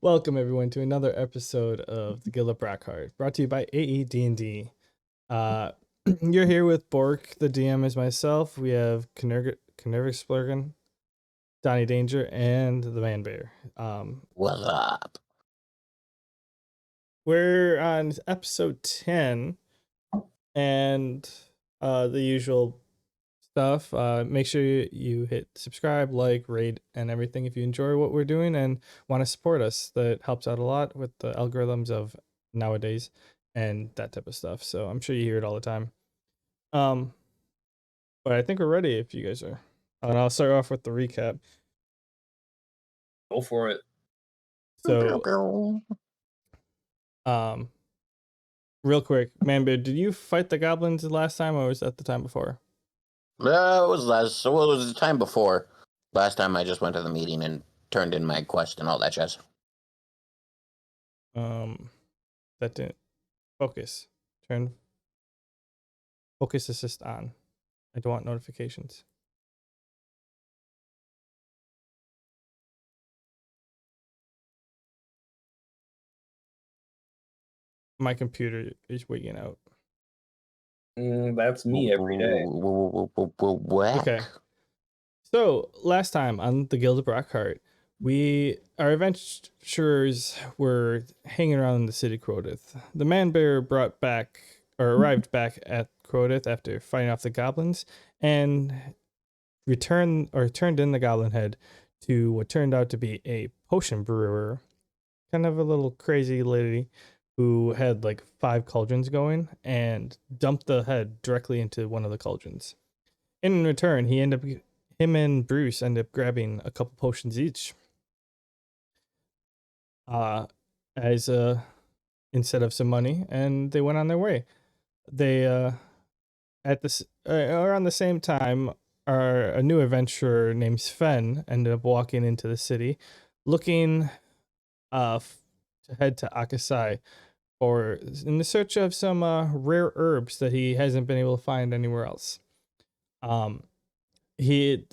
Welcome everyone to another episode of the Guild of Brockheart, brought to you by AED&D. Uh, you're here with Bork, the DM is myself. We have Knervix Donny Danger, and the Manbear. What's up? We're on episode 10, and the usual stuff. Make sure you hit subscribe, like, rate, and everything if you enjoy what we're doing and want to support us. That helps out a lot with the algorithms of nowadays and that type of stuff. So I'm sure you hear it all the time. But I think we're ready if you guys are. And I'll start off with the recap. Go for it. So, real quick, Manbear, did you fight the goblins the last time, or was that the time before? It was the time before. Last time I just went to the meeting and turned in my quest and all that jazz. That didn't focus. Turn focus assist on. I don't want notifications. My computer is wigging out. That's me every day. What? Okay. So last time on the Guild of Brockheart, our adventurers were hanging around the city Quodeth. The Manbear arrived back at Quodeth after fighting off the goblins and turned in the goblin head to what turned out to be a potion brewer, kind of a little crazy lady who had like 5 cauldrons going and dumped the head directly into one of the cauldrons. In return, him and Bruce ended up grabbing a couple potions each. As instead of some money, and they went on their way. They around the same time, a new adventurer named Sven ended up walking into the city, looking to head to Akasai in the search of some rare herbs that he hasn't been able to find anywhere else. He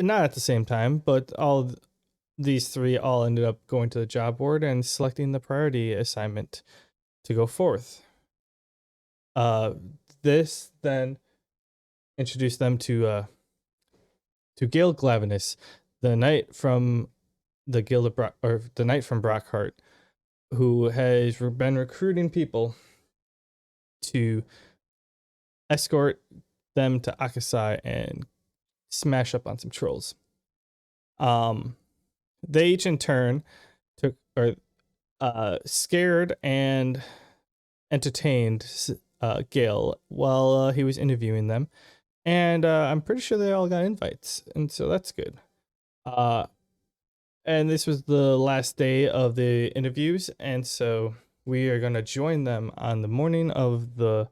not at the same time, but these three all ended up going to the job board and selecting the priority assignment to go forth. This then introduced them to Gale Glavinus, the knight from the Guild of the knight from Brockheart, who has been recruiting people to escort them to Akasai and smash up on some trolls. They each in turn scared and entertained Gale while he was interviewing them, and I'm pretty sure they all got invites, and so that's good. And this was the last day of the interviews, and so we are going to join them on the morning of the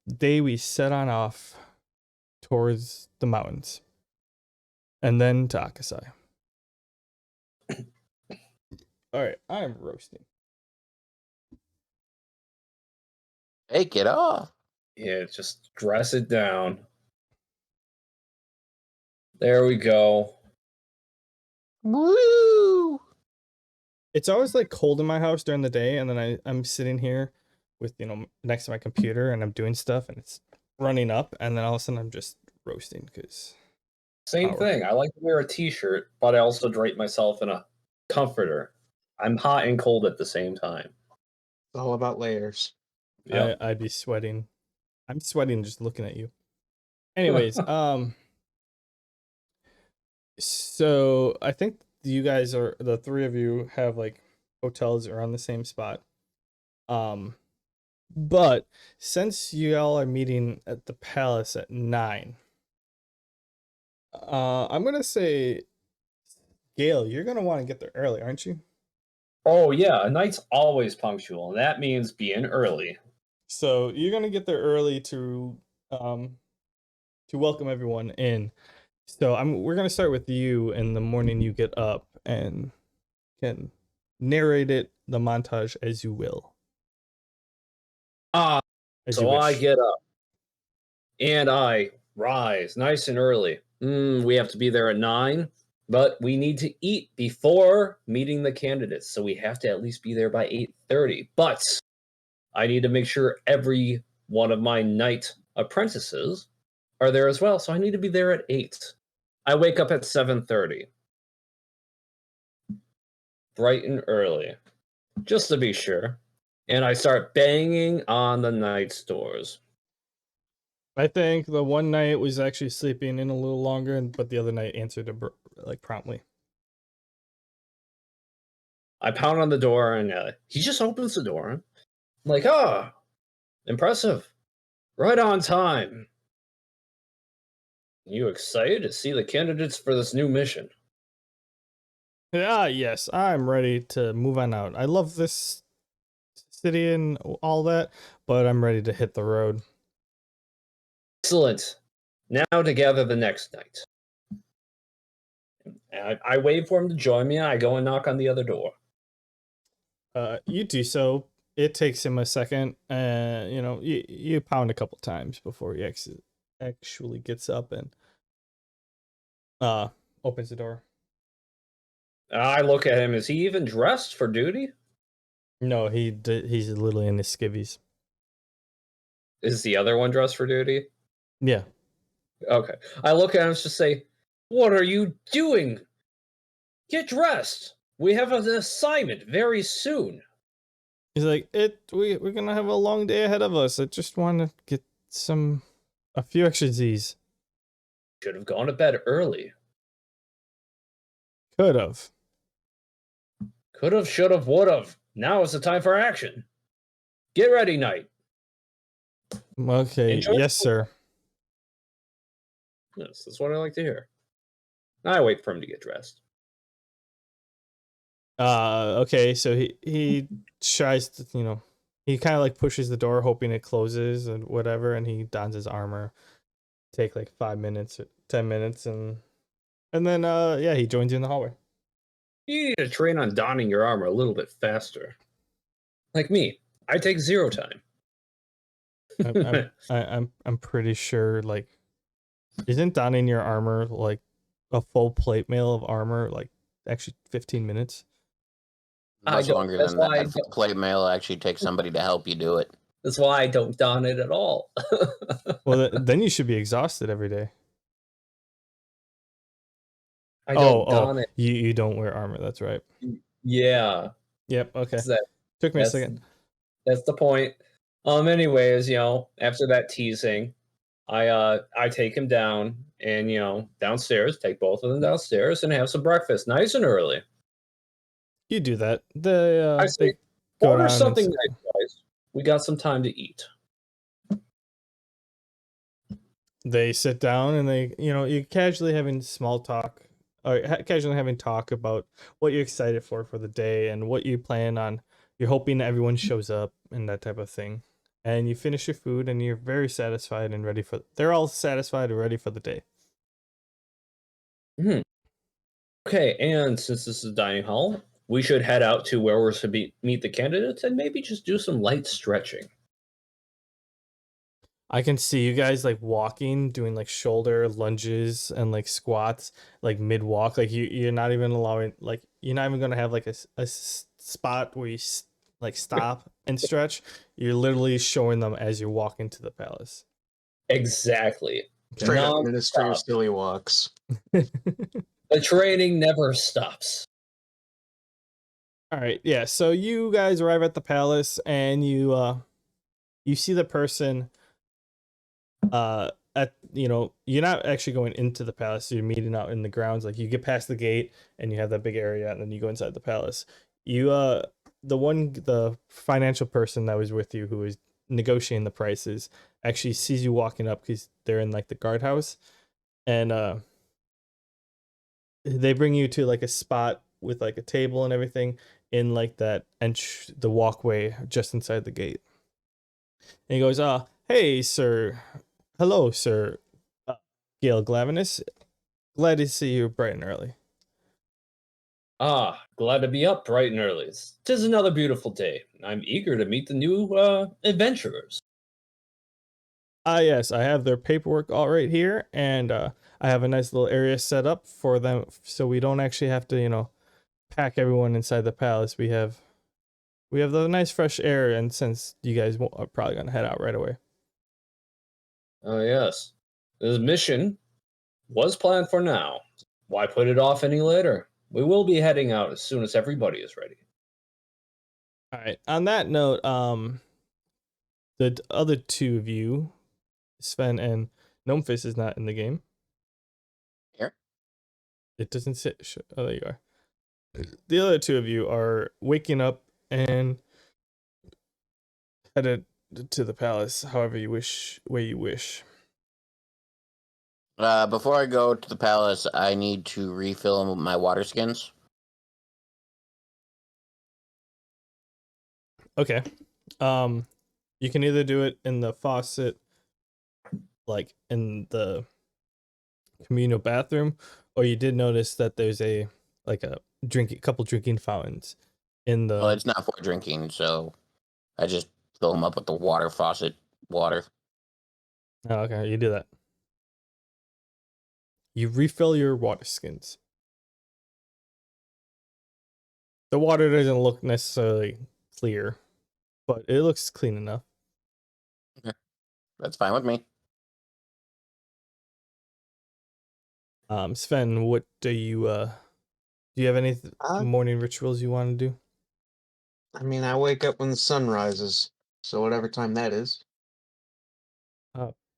day we set on off towards the mountains, and then to Akasai. All right, I'm roasting. Take it off. Yeah, just dress it down. There we go. Woo! It's always like cold in my house during the day, and then I'm sitting here with next to my computer, and I'm doing stuff, and it's running up, and then all of a sudden I'm just roasting because Same thing. I like to wear a t-shirt, but I also drape myself in a comforter. I'm hot and cold at the same time. It's all about layers. Yep. I'd be sweating. I'm sweating just looking at you. Anyways, so I think you guys the 3 of you have like hotels around the same spot. But since you all are meeting at the palace at 9, I'm gonna say, Gale, you're gonna want to get there early, aren't you? Oh yeah, a knight's always punctual, and that means being early. So you're gonna get there early to welcome everyone in. So we're gonna start with you in the morning. You get up and can narrate the montage as you will. So I get up and I rise nice and early. We have to be there at 9. But we need to eat before meeting the candidates, so we have to at least be there by 8:30. But I need to make sure every one of my knight apprentices are there as well, so I need to be there at 8. I wake up at 7:30. Bright and early, just to be sure. And I start banging on the knight's doors. I think the one night was actually sleeping in a little longer, but the other night answered like promptly. I pound on the door, and he just opens the door. I'm like, oh, impressive. Right on time. You excited to see the candidates for this new mission? Ah, yes, I'm ready to move on out. I love this city and all that, but I'm ready to hit the road. Excellent. Now to gather the next night. I wait for him to join me, and I go and knock on the other door. You do so. It takes him a second. You know, you pound a couple times before he actually gets up and opens the door. I look at him. Is he even dressed for duty? No, he's literally in his skivvies. Is the other one dressed for duty? Yeah. Okay. I look at him and just say, what are you doing? Get dressed. We have an assignment very soon. He's like, we're gonna have a long day ahead of us. I just want to get a few extra Z's. Should have gone to bed early. Could have. Could have, should have, would have. Now is the time for action. Get ready, knight. Okay, Enjoy yes, sir. Yes, that's what I like to hear. I wait for him to get dressed. Okay, so he tries to, you know, he kind of like pushes the door hoping it closes and whatever, and he dons his armor. Take like 5 minutes or 10 minutes, and then yeah, he joins you in the hallway. You need to train on donning your armor a little bit faster. Like me, I take 0 time. I'm pretty sure, like, isn't donning your armor like a full plate mail of armor like actually 15 minutes? Much longer than that. Plate mail actually takes somebody to help you do it. That's why I don't don it at all. Well, then you should be exhausted every day. I don't don it. You don't wear armor. That's right. Yeah. Yep. Okay. That, Took me a second. That's the point. Anyways, you know, after that teasing, I take him down and, you know, downstairs, take both of them downstairs and have some breakfast nice and early. You do that. They say, order something nice, guys. We got some time to eat. They sit down and they, you know, you're casually having small talk, or casually having talk about what you're excited for the day and what you plan on. You're hoping everyone shows up and that type of thing. And you finish your food and you're very satisfied and ready for. They're all satisfied and ready for the day. Okay, and since this is a dining hall, we should head out to where we're to meet the candidates and maybe just do some light stretching. I can see you guys like walking, doing like shoulder lunges and like squats, like mid walk. Like you're not even allowing, like you're not even gonna have like a spot where you like stop and stretch. You're literally showing them as you walk into the palace. Exactly. Straight up Ministry of Silly Walks. The training never stops. All right, yeah. So you guys arrive at the palace and you see the person at, you know, you're not actually going into the palace, so you're meeting out in the grounds. Like you get past the gate and you have that big area and then you go inside the palace. You the financial person that was with you who was negotiating the prices actually sees you walking up because they're in like the guardhouse, and they bring you to like a spot with like a table and everything in like that the walkway just inside the gate. And he goes, hey sir, hello sir, Gale Glavinus, glad to see you bright and early. Glad to be up bright and early. 'Tis another beautiful day. I'm eager to meet the new adventurers. Yes, I have their paperwork all right here, and I have a nice little area set up for them, so we don't actually have to, pack everyone inside the palace. We have the nice fresh air, and since you guys are probably gonna head out right away. Oh, yes. This mission was planned for now. Why put it off any later? We will be heading out as soon as everybody is ready. All right. On that note, the other two of you, Sven and Gnomeface, is not in the game. Here. It doesn't sit. Oh, there you are. The other two of you are waking up and headed to the palace, however you wish, way you wish. Before I go to the palace, I need to refill my water skins. Okay. You can either do it in the faucet, like in the communal bathroom, or you did notice that there's a couple drinking fountains in the. Well, it's not for drinking, so I just fill them up with the water faucet water. Oh, okay, you do that. You refill your water skins. The water doesn't look necessarily clear, but it looks clean enough. That's fine with me. Sven, what do you have any Uh, morning rituals you want to do? I mean, I wake up when the sun rises, so whatever time that is.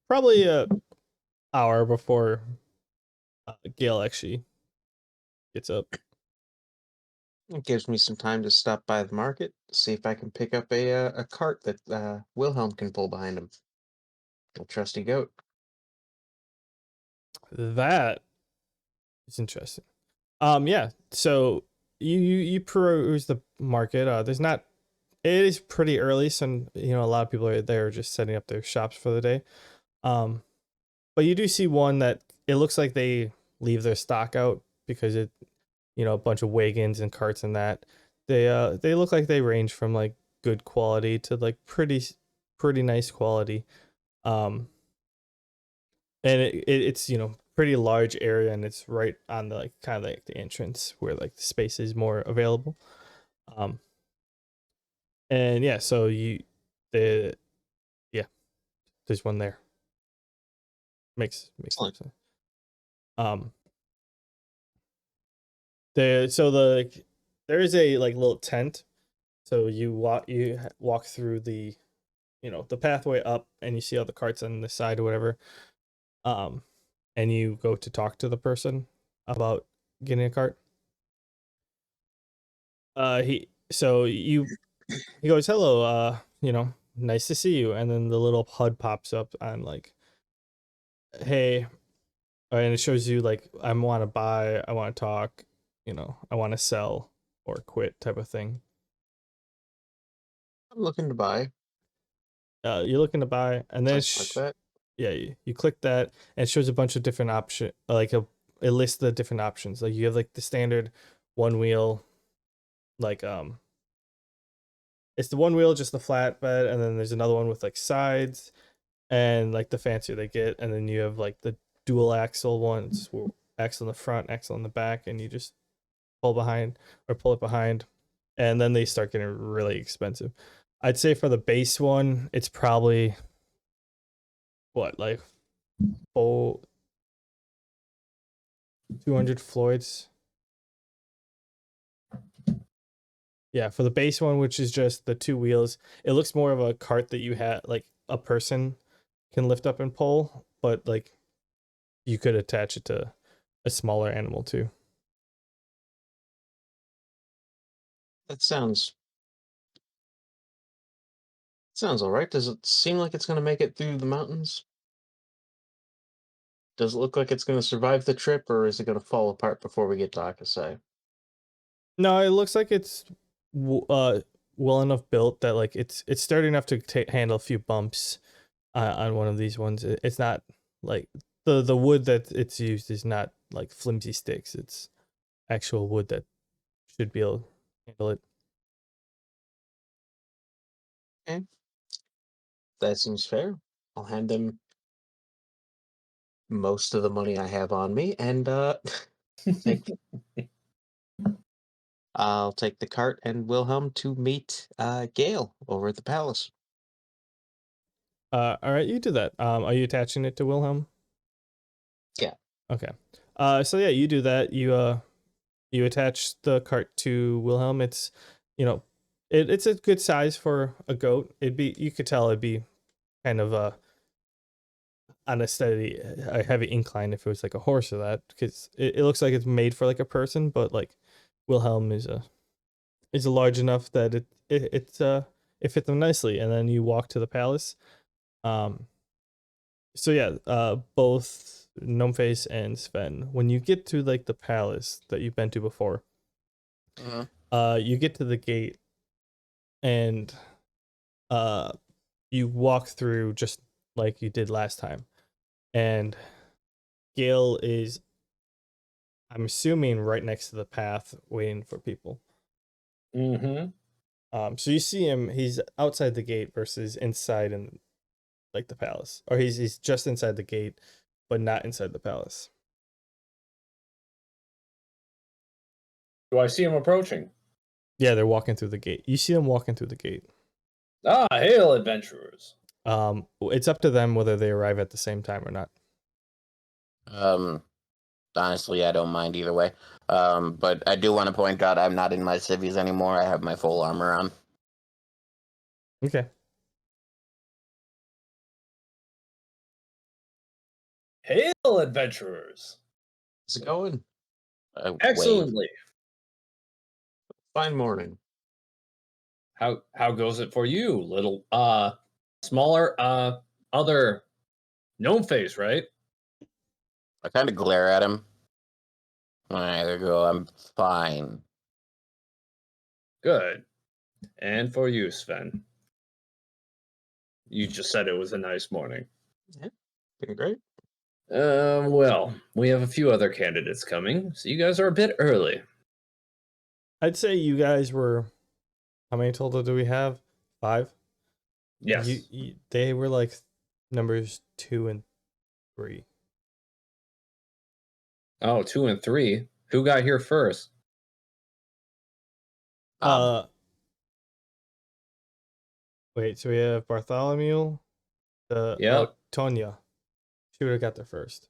Probably a hour before Gale actually gets up. It gives me some time to stop by the market, see if I can pick up a cart that Wilhelm can pull behind him. A trusty goat. That is interesting. Yeah. So you peruse the market. There's not. It is pretty early, so a lot of people are there just setting up their shops for the day. But you do see one that it looks like they leave their stock out because a bunch of wagons and carts and that. They look like they range from like good quality to like pretty nice quality. Um, and it's pretty large area, and it's right on the like kind of like the entrance where like the space is more available. Um, and yeah, so the yeah, there's one there. Makes no Excellent. sense. Um, there is a like little tent. So you walk through the pathway up, and you see all the carts on the side or whatever. Um, and you go to talk to the person about getting a cart. He goes, "Hello, nice to see you." And then the little HUD pops up on like, "Hey," and it shows you like, "I want to buy, I want to talk, I want to sell or quit," type of thing. I'm looking to buy. You're looking to buy, and then I like that. yeah, you click that, and it shows a bunch of different options. Like it lists the different options. Like you have like the standard one wheel, like it's the one wheel, just the flatbed, and then there's another one with like sides, and like the fancier they get, and then you have like the dual axle ones, axle in the front, axle in the back, and you just pull it behind, and then they start getting really expensive. I'd say for the base one, it's probably what, like, oh, 200 Floyds. Yeah, for the base one, which is just the two wheels, it looks more of a cart that you had like a person can lift up and pull, but like you could attach it to a smaller animal too. That sounds all right. Does it seem like it's going to make it through the mountains? Does it look like it's going to survive the trip, or is it going to fall apart before we get to Akasai? No, it looks like it's well enough built that like it's sturdy enough to handle a few bumps on one of these ones. It's not like the wood that it's used is not like flimsy sticks. It's actual wood that should be able to handle it. Okay, that seems fair. I'll hand them most of the money I have on me, and take, I'll take the cart and Wilhelm to meet Gale over at the palace. All right, you do that. Are you attaching it to Wilhelm? Yeah. Okay. So yeah, you do that. You attach the cart to Wilhelm. It's, it's a good size for a goat. You could tell it'd be kind of on a heavy incline if it was like a horse or that, because it looks like it's made for like a person, but like Wilhelm is a large enough that it fits them nicely. And then you walk to the palace. So yeah, both Gnomeface and Sven, when you get to like the palace that you've been to before, you get to the gate and you walk through just like you did last time. And Gale is, I'm assuming, right next to the path waiting for people. Mm-hmm. So you see him, he's outside the gate versus inside in like the palace. Or he's just inside the gate, but not inside the palace. Do I see him approaching? Yeah, they're walking through the gate. You see them walking through the gate. Ah, hail, adventurers. It's up to them whether they arrive at the same time or not. Honestly, I don't mind either way. But I do want to point out I'm not in my civvies anymore. I have my full armor on. Okay. Hail, adventurers. How's it going? Wave. Excellently. Fine morning. How goes it for you, little smaller other gnome face, right? I kind of glare at him. I either go, I'm fine. Good. And for you, Sven. You just said it was a nice morning. Yeah, been great. Well, we have a few other candidates coming, so you guys are a bit early. I'd say you guys were, how many total do we have? 5? Yes. They were like numbers 2 and 3. Oh, 2 and 3. Who got here first? Wait, so we have Bartholomew, Yep. Tonya. She would have got there first.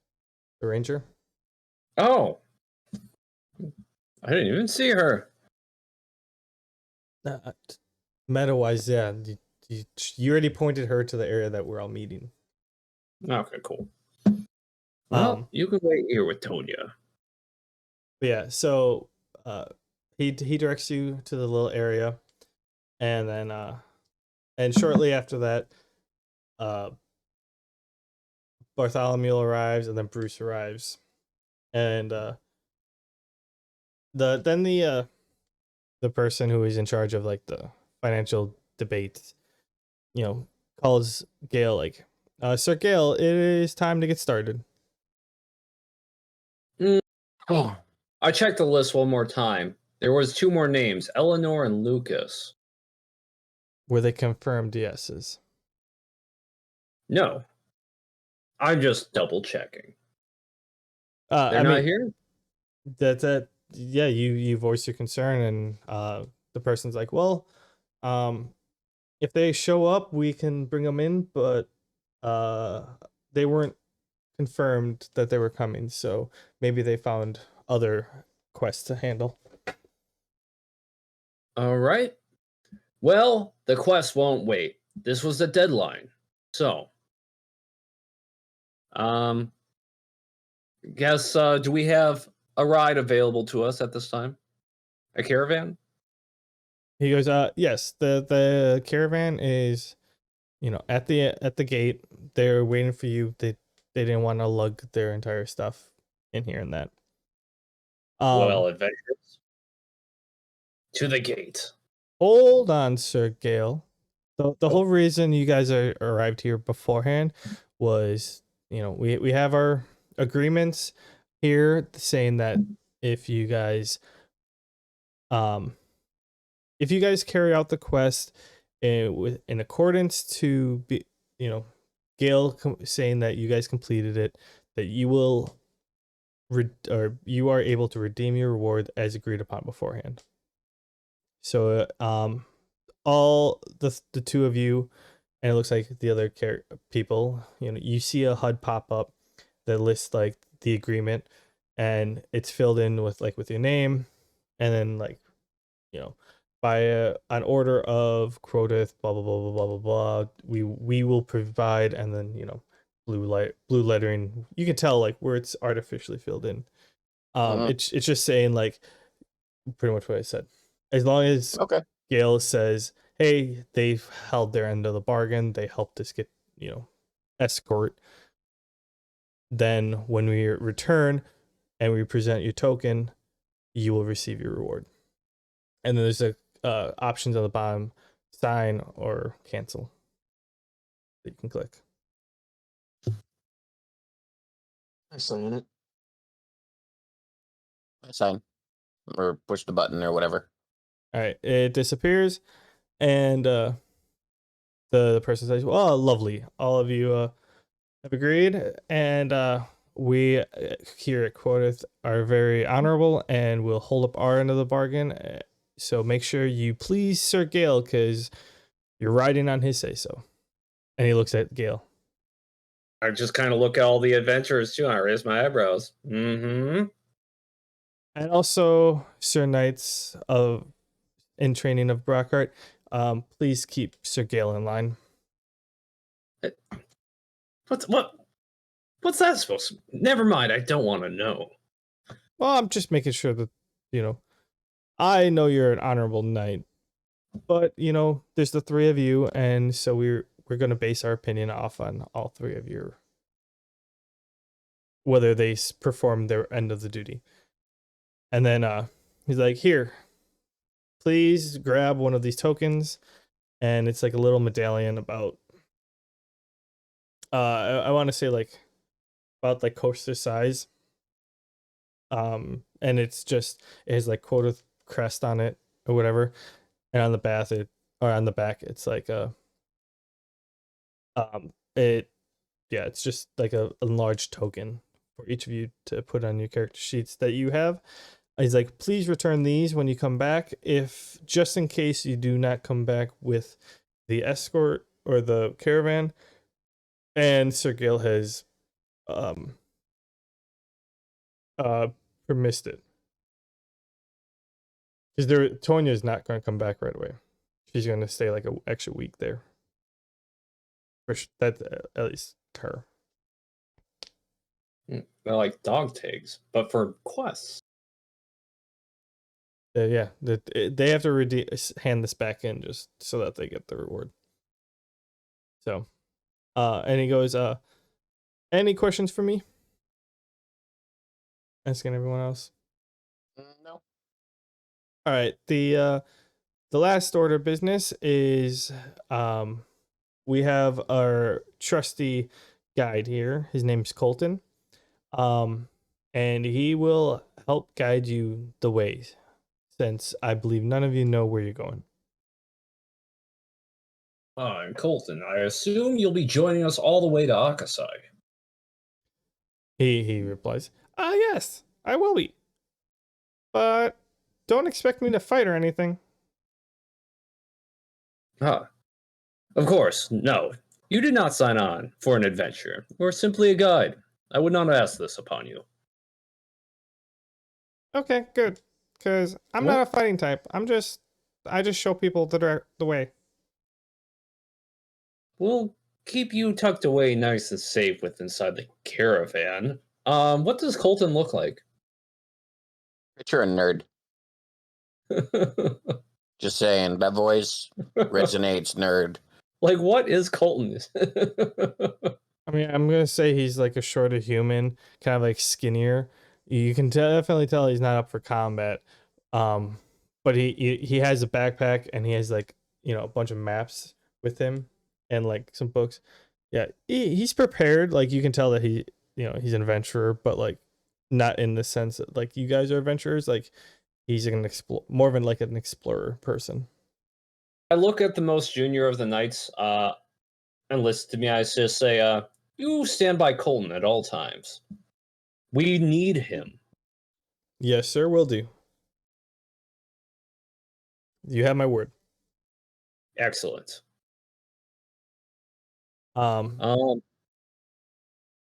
The ranger? Oh. I didn't even see her. Meta-wise, yeah. You already pointed her to the area that we're all meeting. Okay, cool. Well, you can wait here with Tonya. Yeah, so he directs you to the little area, and then and shortly after that, Bartholomew arrives, and then Bruce arrives, and the person who is in charge of like the financial debates, calls Gale like, Sir Gale, it is time to get started. Oh, I checked the list one more time. There was 2 more names, Eleanor and Lucas. Were they confirmed yeses? No. I'm just double checking. They're not here? That yeah, you voice your concern, and the person's like, well, if they show up, we can bring them in, but they weren't confirmed that they were coming, so maybe they found other quests to handle. All right. Well, the quest won't wait. This was the deadline. So, guess do we have a ride available to us at this time? A caravan? He goes, yes, the caravan is, at the gate. They're waiting for you. They didn't want to lug their entire stuff in here and that. Well, adventurers. To the gate. Hold on, Sir Gale. The whole reason you guys arrived here beforehand was, we have our agreements here saying that if you guys carry out the quest in accordance to be, Gale saying that you guys completed it, that you will or you are able to redeem your reward as agreed upon beforehand. So all the two of you, and it looks like the other people, you see a HUD pop up that lists like the agreement, and it's filled in with your name, and then by an order of Quodeth, blah blah blah blah blah blah blah. We will provide, and then blue lettering. You can tell where it's artificially filled in. It's just saying pretty much what I said. As long as Okay. Gale says, "Hey, they've held their end of the bargain. They helped us get escort." Then when we return and we present your token, you will receive your reward. And then there's options on the bottom: sign or cancel that you can click. I sign it. I sign or push the button or whatever. All right, it disappears, and the person says, "Well, lovely. All of you have agreed, and we here at Quodeth are very honorable, and we'll hold up our end of the bargain. So make sure you please Sir Gale, because you're riding on his say so." And he looks at Gale. I just kind of look at all the adventurers too, and I raise my eyebrows. Mm-hmm. And also, Sir Knights in training of Brockheart, please keep Sir Gale in line. What's that supposed to? Never mind. I don't want to know. Well, I'm just making sure that I know you're an honorable knight, but there's the three of you, and so we're gonna base our opinion off on all three of your whether they perform their end of the duty. And then he's like, "Here, please grab one of these tokens," and it's like a little medallion about I want to say about coaster size. And it has Quodeth crest on it or whatever, and on the back it's like it's just like a enlarged token for each of you to put on your character sheets that you have. He's like, "Please return these when you come back, if just in case you do not come back with the escort or the caravan." And Sir Gale has permissed it, because Tonya's not going to come back right away. She's going to stay like an extra week there. That's at least her. They're like dog tags, but for quests. Yeah, they have to hand this back in just so that they get the reward. So, and he goes, "Any questions for me?" Asking everyone else. No. All right. The last order of business is we have our trusty guide here. His name's Colton. And he will help guide you the way, since I believe none of you know where you're going. I'm Colton. I assume you'll be joining us all the way to Akasai. He replies, yes, I will be. But don't expect me to fight or anything." Huh. Of course, no. You did not sign on for an adventure. You're simply a guide. I would not ask this upon you. Okay, good. Because I'm not a fighting type. I just show people the way. We'll keep you tucked away nice and safe inside the caravan. What does Colton look like? You're a nerd. Just saying, that voice resonates, nerd. Like, what is Colton? I mean, I'm gonna say he's like a shorter human, kind of like skinnier. You can definitely tell he's not up for combat. But he has a backpack, and he has a bunch of maps with him and some books. Yeah, he's prepared. Like, you can tell that he's an adventurer, but not in the sense that you guys are adventurers. He's an more of an explorer person. I look at the most junior of the knights, and listen to me. I just say, you stand by Colton at all times. We need him. Yes, sir, will do. You have my word. Excellent. Um. Um,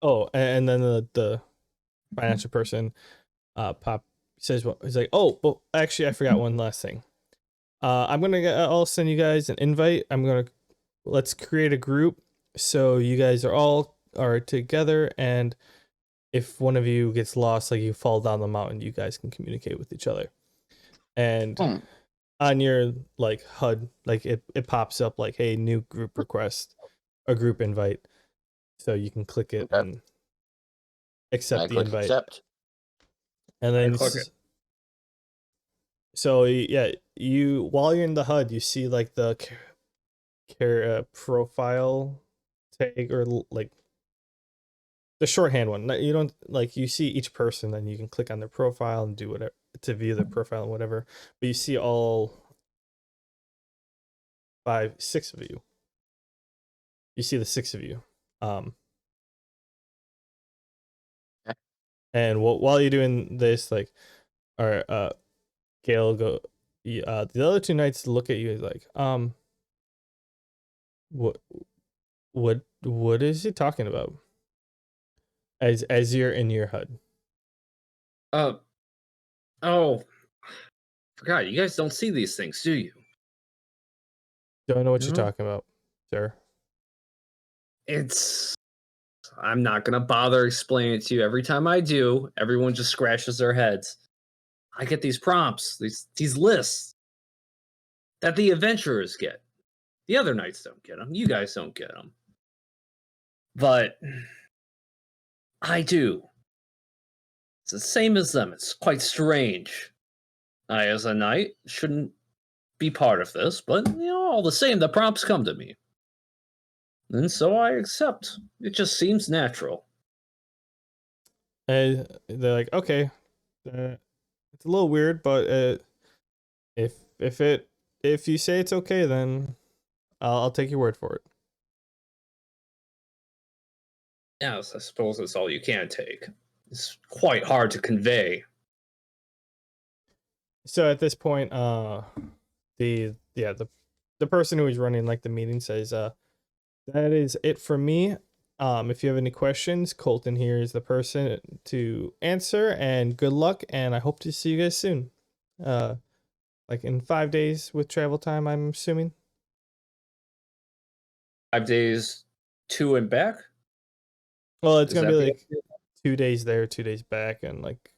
Oh, and then the financial person, Pop says, "Well, he's like, oh, well, actually, I forgot one last thing. I'll send you guys an invite. Let's create a group so you guys are together, and if one of you gets lost, like you fall down the mountain, you guys can communicate with each other. And Hmm. on your like HUD, like it pops up like, hey, new group request, a group invite, so you can click it Okay. and accept I the click invite, accept. and I then click it. so yeah, you while you're in the HUD, you see like the profile tag or like the shorthand one. You don't like you see each person, then you can click on their profile and do whatever to view their profile and whatever. But you see all 6 of you. You see the 6 of you. Um, Okay. and while you're doing this, like, or Gale the other 2 knights look at you like, what what is he talking about? As you're in your HUD. Uh, oh, forgot. You guys don't see these things, do you? Don't know what you're No? talking about, sir. I'm not gonna bother explaining it to you. Every time I do, everyone just scratches their heads. I get these prompts, these lists that the adventurers get. The other knights don't get them. You guys don't get them. But I do. It's the same as them. It's quite strange. I, as a knight, shouldn't be part of this, but all the same, the prompts come to me. And so I accept. It just seems natural. And they're like, okay, it's a little weird, but if you say it's okay, then I'll take your word for it. Yes, I suppose that's all you can take. It's quite hard to convey. So at this point, the person who is running like the meeting says, that is it for me. If you have any questions, Colton here is the person to answer, and good luck, and I hope to see you guys soon. Like in 5 days with travel time, I'm assuming. 5 days to and back? Well, it's Is gonna be that the like idea? 2 days there, 2 days back, and like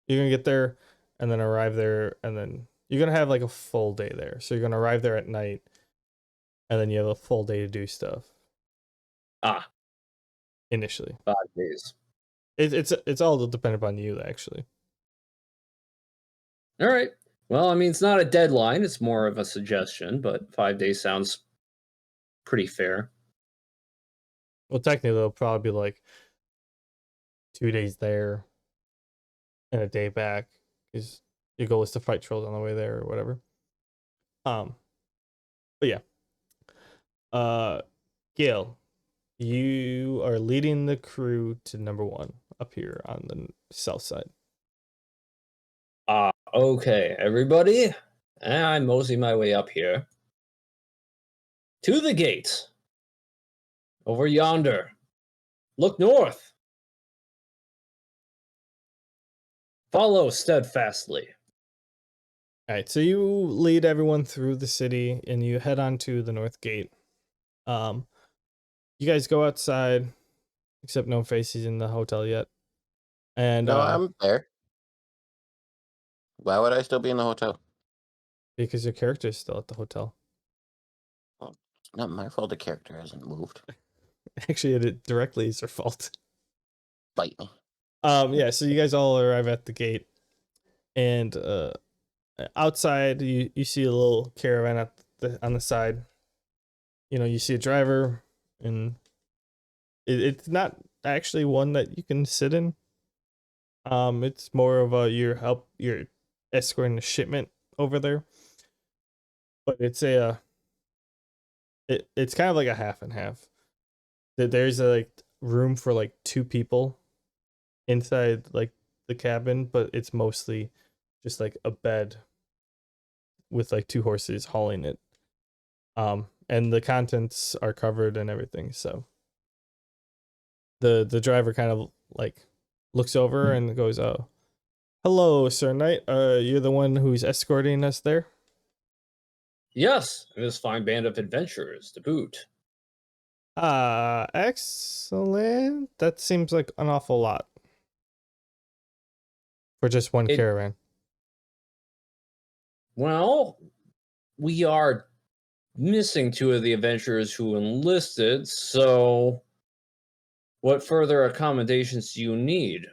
you're gonna get there and then arrive there, and then you're gonna have like a full day there. So you're gonna arrive there at night, and then you have a full day to do stuff Ah, initially. 5 days. It's all dependent upon you actually. All right. Well, I mean, it's not a deadline. It's more of a suggestion, but 5 days sounds pretty fair. Well, technically, it'll probably be like 2 days there and a day back, because your goal is to fight trolls on the way there or whatever. But yeah. Gale, you are leading the crew to number 1 up here on the south side. Okay, everybody. I mosey my way up here. To the gate. Over yonder. Look north. Follow steadfastly. All right, so you lead everyone through the city and you head on to the north gate. You guys go outside, except Gnomeface is in the hotel yet. And No, I'm there. Why would I still be in the hotel? because your character is still at the hotel. Well, it's not my fault the character hasn't moved. Actually, it directly is your fault. Bite me. Yeah, so you guys all arrive at the gate, and outside you see a little caravan on the side. You see a driver, and it's not actually one that you can sit in. It's more of you're escorting a shipment over there, but it's kind of like a half and half. There's like room for like 2 people inside like the cabin, but it's mostly just like a bed with like 2 horses hauling it. And the contents are covered and everything. So the driver kind of like looks over and goes, "Oh, hello, Sir Knight. You're the one who's escorting us there?" Yes, and this fine band of adventurers to boot. Excellent. That seems like an awful lot for just one It- caravan. Well, we are missing 2 of the adventurers who enlisted, so what further accommodations do you need?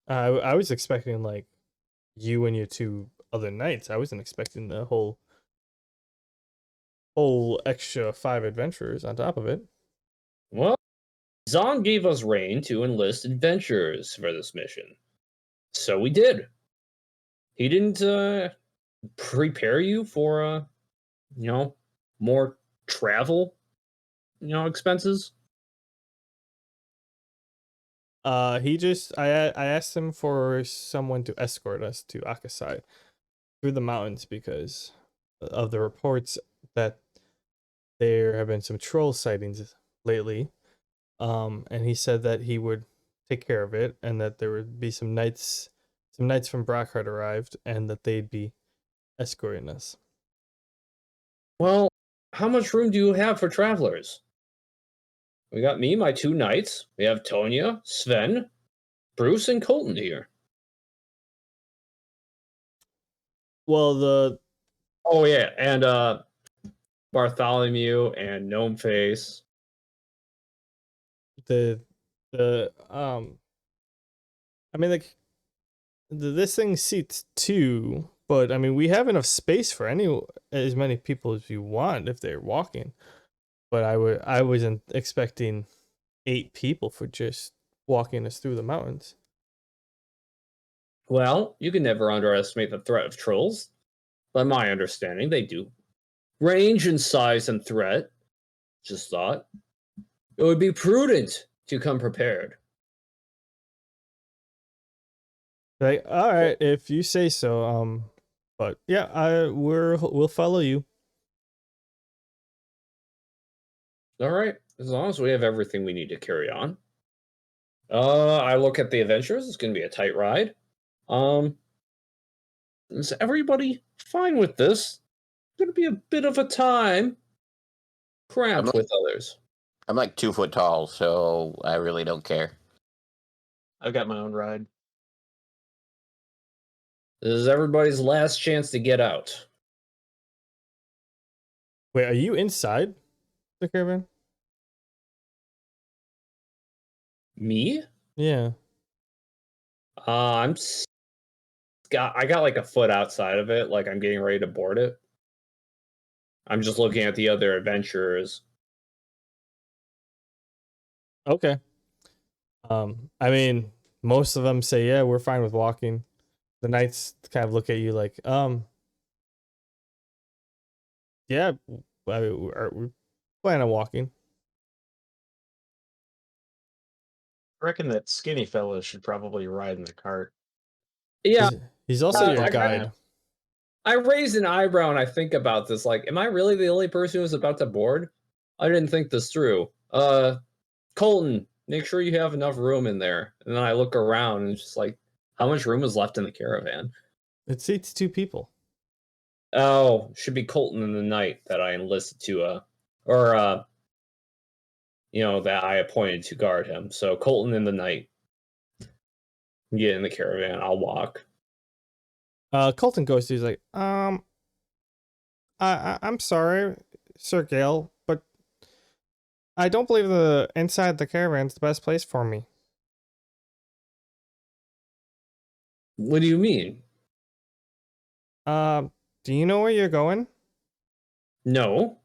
I was expecting like you and your 2 other knights. I wasn't expecting the whole extra 5 adventurers on top of it. Well, Zahn gave us rein to enlist adventurers for this mission. So we did. He didn't prepare you for you know, more travel, expenses. He just I asked him for someone to escort us to Akasai through the mountains because of the reports that there have been some troll sightings lately. And he said that he would take care of it and that there would be some knights from Brockheart arrived and that they'd be escorting us. Well, how much room do you have for travelers? We got me, my 2 knights. We have Tonya, Sven, Bruce, and Colton here. Well, Oh yeah, and Bartholomew and Gnomeface. the I mean like this thing seats 2, but I mean we have enough space for as many people as you want if they're walking. But I wasn't expecting 8 people for just walking us through the mountains. Well, you can never underestimate the threat of trolls. By my understanding, they do range in size and threat. Just thought it would be prudent to come prepared. Like, all right, if you say so. But yeah, we'll follow you. All right, as long as we have everything we need to carry on. I look at the adventures. It's going to be a tight ride. Is everybody fine with this? It's going to be a bit of a time, cramped with others. I'm like 2 foot tall, so I really don't care. I've got my own ride. This is everybody's last chance to get out. Wait, are you inside the caravan? Me? Yeah. I got like a foot outside of it, like I'm getting ready to board it. I'm just looking at the other adventurers. Okay. I mean, most of them say, yeah, we're fine with walking. The knights kind of look at you like, yeah, we're planning on walking. I reckon that skinny fella should probably ride in the cart. Yeah, He's also your I guide. I raise an eyebrow and I think about this. Like, am I really the only person who's about to board? I didn't think this through. Colton, make sure you have enough room in there. And then I look around and it's just like, how much room is left in the caravan? It seats 2 people. Oh, should be Colton in the night that I enlisted to, that I appointed to guard him. So Colton in the night. Get in the caravan. I'll walk. Colton goes to, he's like, I'm sorry, Sir Gale, but I don't believe the inside the caravan's the best place for me. What do you mean? Do you know where you're going? No.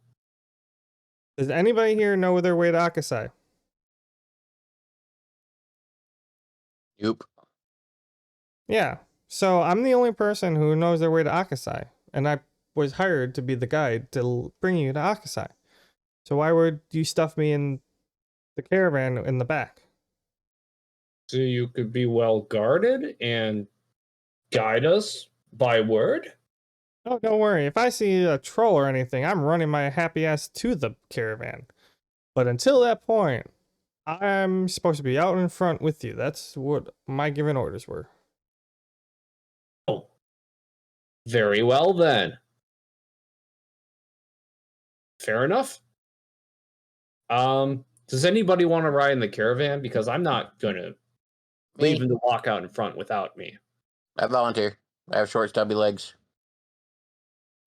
Does anybody here know their way to Akasai? Nope. Yeah. So I'm the only person who knows their way to Akasai, and I was hired to be the guide to bring you to Akasai. So why would you stuff me in the caravan in the back? So you could be well guarded and guide us by word? Oh, don't worry. If I see a troll or anything, I'm running my happy ass to the caravan. But until that point, I'm supposed to be out in front with you. That's what my given orders were. Oh, very well then. Fair enough. Does anybody want to ride in the caravan? Because I'm not gonna leave Me, him to walk out in front without me. I volunteer. I have short, stubby legs.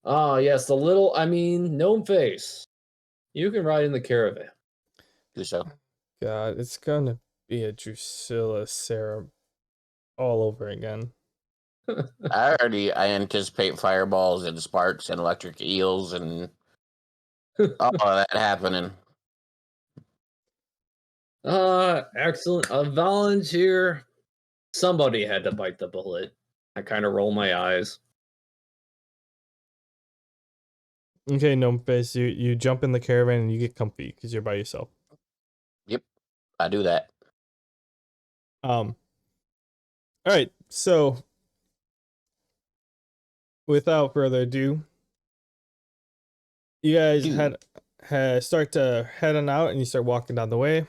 Ah, yes, Gnomeface. You can ride in the caravan. Do so. God, it's gonna be a Drusilla Sarah all over again. I anticipate fireballs and sparks and electric eels and all of that happening. Excellent. A volunteer. Somebody had to bite the bullet. I kind of roll my eyes. Okay, Gnome Face, you jump in the caravan and you get comfy because you're by yourself. Yep, I do that. All right, so without further ado, you guys Dude. start to heading out and you start walking down the way.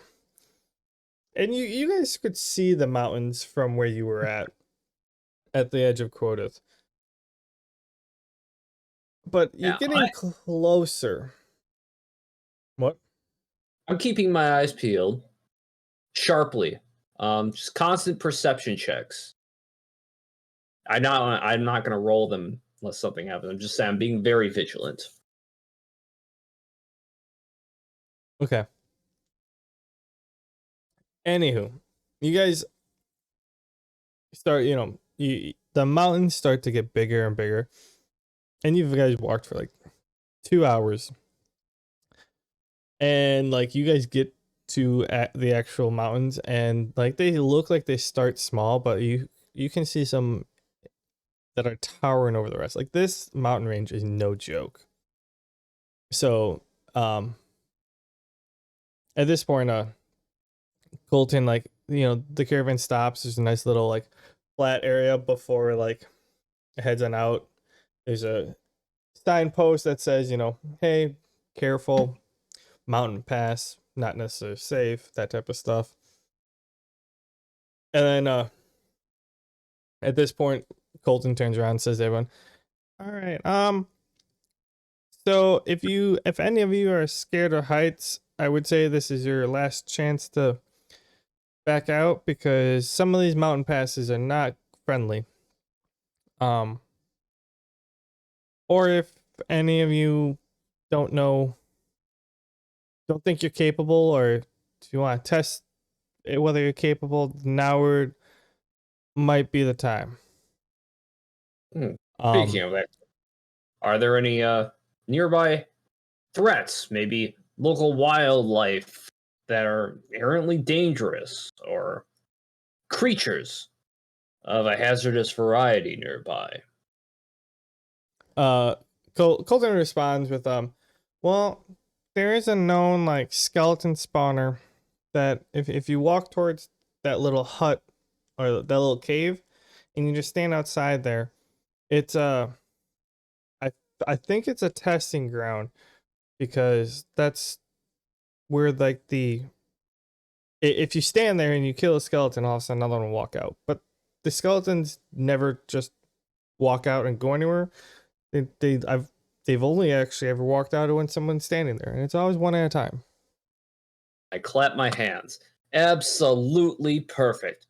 And you guys could see the mountains from where you were at the edge of Quodeth. But you're Yeah, getting closer. What? I'm keeping my eyes peeled sharply. Just constant perception checks. I'm not gonna roll them unless something happens. I'm just saying I'm being very vigilant. Okay. Anywho, you guys start, the mountains start to get bigger and bigger. And you guys walked for like 2 hours. And like you guys get to the actual mountains and like they look like they start small, but you can see some that are towering over the rest. Like this mountain range is no joke. So, at this point, Colton, like, the caravan stops. There's a nice little like flat area before like it heads on out. There's a signpost that says, hey, careful, mountain pass, not necessarily safe, that type of stuff. And then at this point, Colton turns around and says to everyone, all right, so if any of you are scared of heights, I would say this is your last chance to back out because some of these mountain passes are not friendly. Or if any of you don't think you're capable, or if you want to test whether you're capable, now might be the time. Speaking of that, are there any nearby threats? Maybe local wildlife that are inherently dangerous, or creatures of a hazardous variety nearby? Colton responds with well, there is a known like skeleton spawner that if you walk towards that little hut or that little cave and you just stand outside there, it's I think it's a testing ground because that's where like if you stand there and you kill a skeleton, all of a sudden another one will walk out. But the skeletons never just walk out and go anywhere. They've only actually ever walked out when someone's standing there, and it's always one at a time. I clap my hands. Absolutely perfect.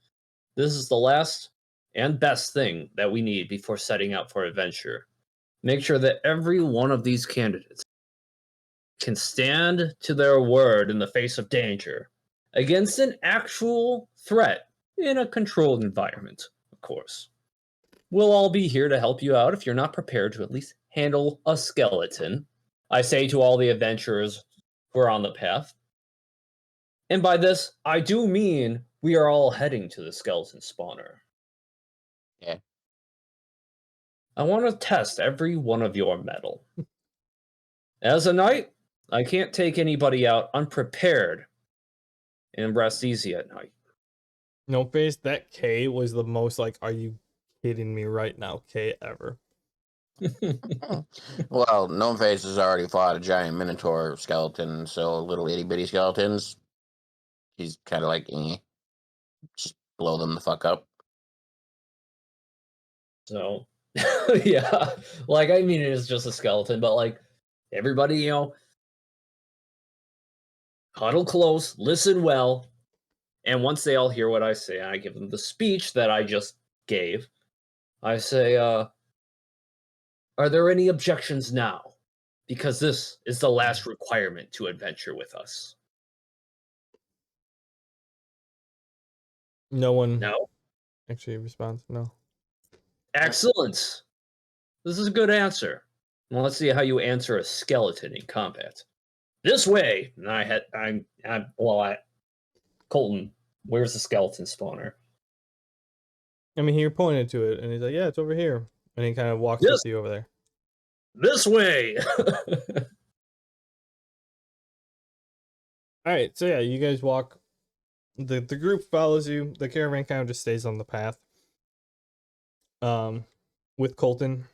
This is the last and best thing that we need before setting out for adventure. Make sure that every one of these candidates can stand to their word in the face of danger against an actual threat in a controlled environment, of course. We'll all be here to help you out if you're not prepared to at least handle a skeleton. I say to all the adventurers who are on the path. And by this, I do mean we are all heading to the skeleton spawner. Yeah. I want to test every one of your metal. As a knight, I can't take anybody out unprepared and rest easy at night. Gnomeface, that K was the most like, are you kidding me right now? K ever. Well, Gnomeface has already fought a giant Minotaur skeleton, so little itty bitty skeletons, he's kind of like, just blow them the fuck up. So, yeah, like, I mean, it is just a skeleton, but like, everybody, huddle close, listen well, and once they all hear what I say, I give them the speech that I just gave. I say, are there any objections now? Because this is the last requirement to adventure with us. No one No? actually responds. No. Excellent. This is a good answer. Well, let's see how you answer a skeleton in combat. This way. And Colton, where's the skeleton spawner? I mean, he pointed to it, and he's like, "Yeah, it's over here," and he kind of walks Yes. with you over there. This way. All right, so yeah, you guys walk. The group follows you. The caravan kind of just stays on the path. With Colton,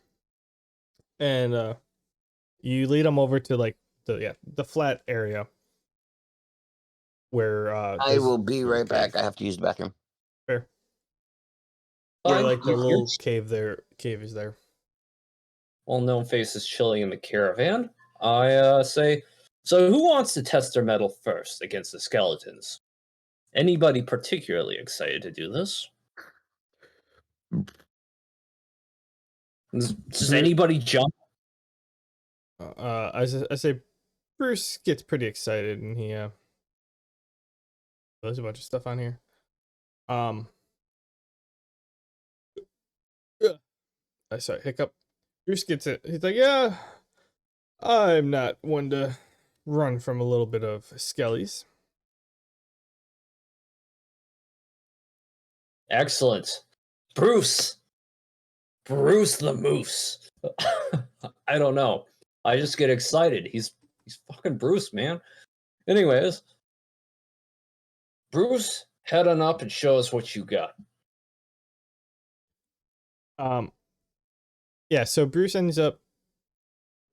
and you lead them over to like the flat area where I will be right back. I have to use the bathroom. Fair. Fine. Yeah, like the You're- little cave there. Cave is there. Well, Gnomeface is chilling in the caravan. I say, so who wants to test their metal first against the skeletons? Anybody particularly excited to do this? Does anybody jump? I say Bruce gets pretty excited, and he there's a bunch of stuff on here. I sorry, hiccup. Bruce gets it. He's like, yeah, I'm not one to run from a little bit of skellies. Excellent. Bruce the Moose. I don't know. I just get excited. He's fucking Bruce, man. Anyways, Bruce, head on up and show us what you got. Yeah, so Bruce ends up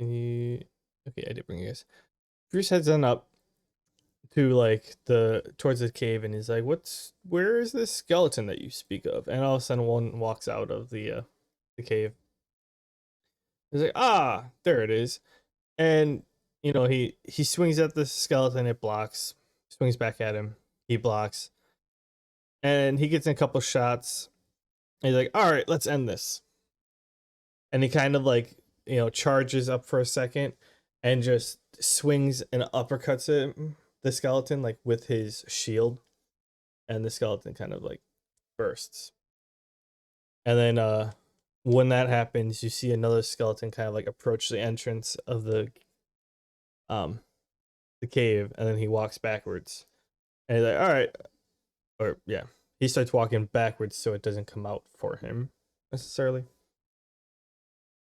okay, I did bring you guys. Bruce heads on up to like towards the cave, and he's like, where is this skeleton that you speak of? And all of a sudden one walks out of the cave. He's like, ah, there it is. And he swings at the skeleton, it blocks, swings back at him, he blocks, and he gets in a couple shots. He's like, all right, let's end this. And he kind of like, charges up for a second and just swings and uppercuts the skeleton like with his shield, and the skeleton kind of like bursts. And then when that happens, you see another skeleton kind of like approach the entrance of the cave, and then he walks backwards. And he's like, all right. Or yeah, he starts walking backwards so it doesn't come out for him necessarily.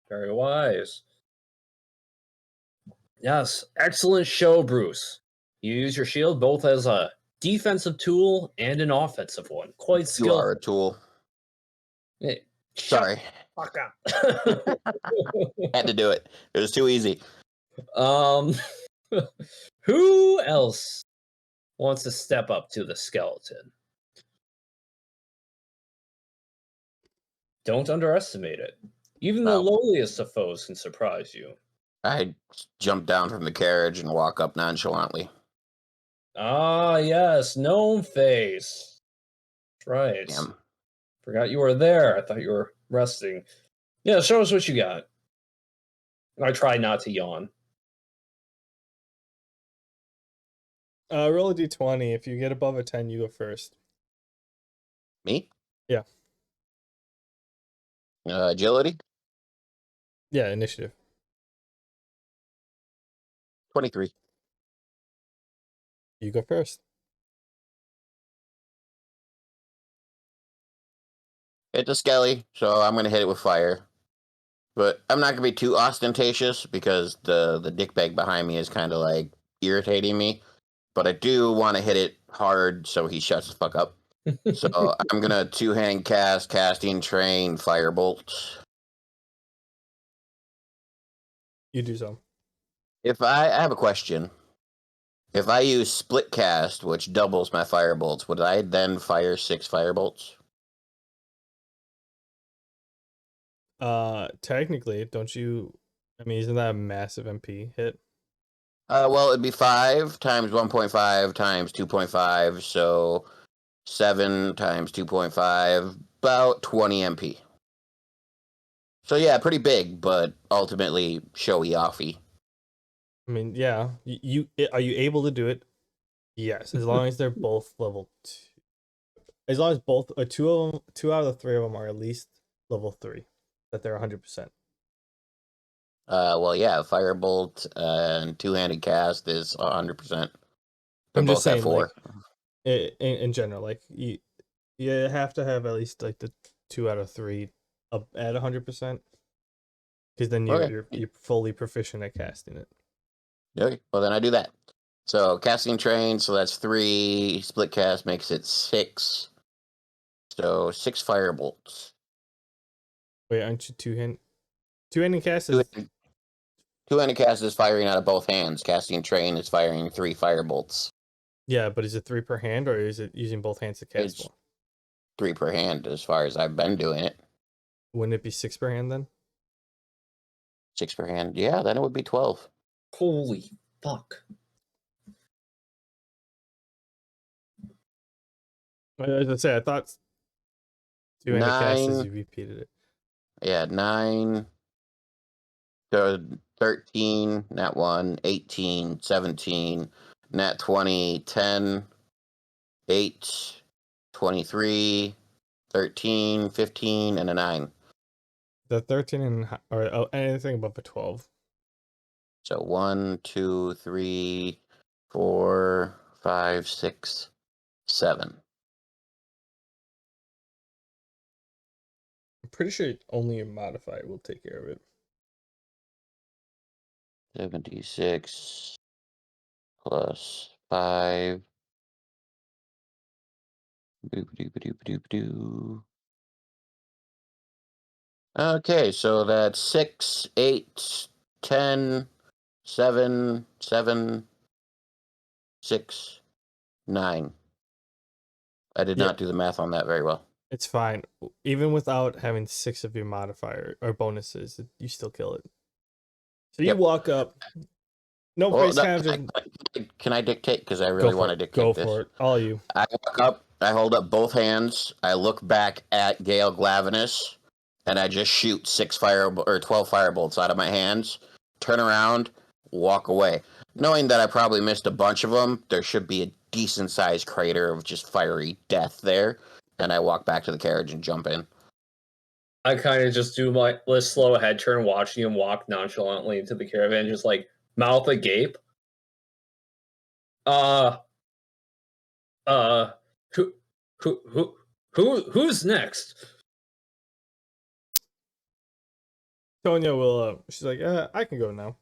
Very wise. Yes, excellent show, Bruce. You use your shield both as a defensive tool and an offensive one. Quite You skillful. are a tool. Hey, Sorry. fuck up. Had to do it. It was too easy. Who else wants to step up to the skeleton? Don't underestimate it. Even the Wow. lowliest of foes can surprise you. I jump down from the carriage and walk up nonchalantly. Ah, yes, Gnomeface. That's right. Damn. Forgot you were there. I thought you were resting. Yeah, show us what you got. I try not to yawn. Roll a d20. If you get above a 10, you go first. Me? Yeah. Agility? Yeah, initiative. 23. You go first. It's a skelly, so I'm going to hit it with fire. But I'm not gonna be too ostentatious because the dick bag behind me is kind of like irritating me. But I do want to hit it hard so he shuts the fuck up. So I'm gonna two-hand cast, casting train, firebolt. You do so. I have a question. If I use split cast, which doubles my firebolts, would I then fire 6 firebolts? Technically, don't you? I mean, isn't that a massive MP hit? Well, it'd be 5 times 1.5 times 2.5, so 7 times 2.5, about 20 MP. So yeah, pretty big, but ultimately showy offy. I mean, yeah. Are you able to do it? Yes, as long as they're both level 2. As long as both two out of the 3 of them are at least level 3, that they're 100%. Well, yeah, firebolt and two-handed cast is 100%. They I'm just both have saying, 4. like, in general, like you have to have at least like the 2 out of 3 up at 100%, because then Okay. you're fully proficient at casting it. Okay. Well, then I do that. So casting train, so that's 3. Split cast makes it 6. So 6 firebolts. Wait, aren't you two-handed cast is? Two-handed cast is firing out of both hands. Casting train is firing 3 firebolts. Yeah, but is it 3 per hand, or is it using both hands to cast It's one? 3 per hand as far as I've been doing it. Wouldn't it be 6 per hand then? 6 per hand. Yeah, then it would be 12. Holy fuck. As I say, I thought two-handed cast is 9. you repeated it. Yeah, 9. So 13, nat 1, 18, 17, nat 20, 10, 8, 23, 13, 15, and a 9. The 13 or anything above a 12. So 1, 2, 3, 4, 5, 6, 7. I'm pretty sure only your modifier will take care of it. 76 plus 5. Boop-a-doop-a-doop-a-doop-a-doo. Okay, so that's 6, 8, 10, 7, 7, 6, 9. I did Yeah. not do the math on that very well. It's fine. Even without having 6 of your modifier or bonuses, you still kill it. So you Yep. walk up. No Well, face kind of just can I dictate? Because I really want to dictate Go this. for it. All you. I walk up, I hold up both hands, I look back at Gale Glavinus, and I just shoot 12 firebolts out of my hands, turn around, walk away. Knowing that I probably missed a bunch of them, there should be a decent sized crater of just fiery death there, and I walk back to the carriage and jump in. I kind of just do my slow head turn, watching him walk nonchalantly into the caravan, just like mouth agape. Uh, uh, who, who's next? Tonya will. She's like, I can go now,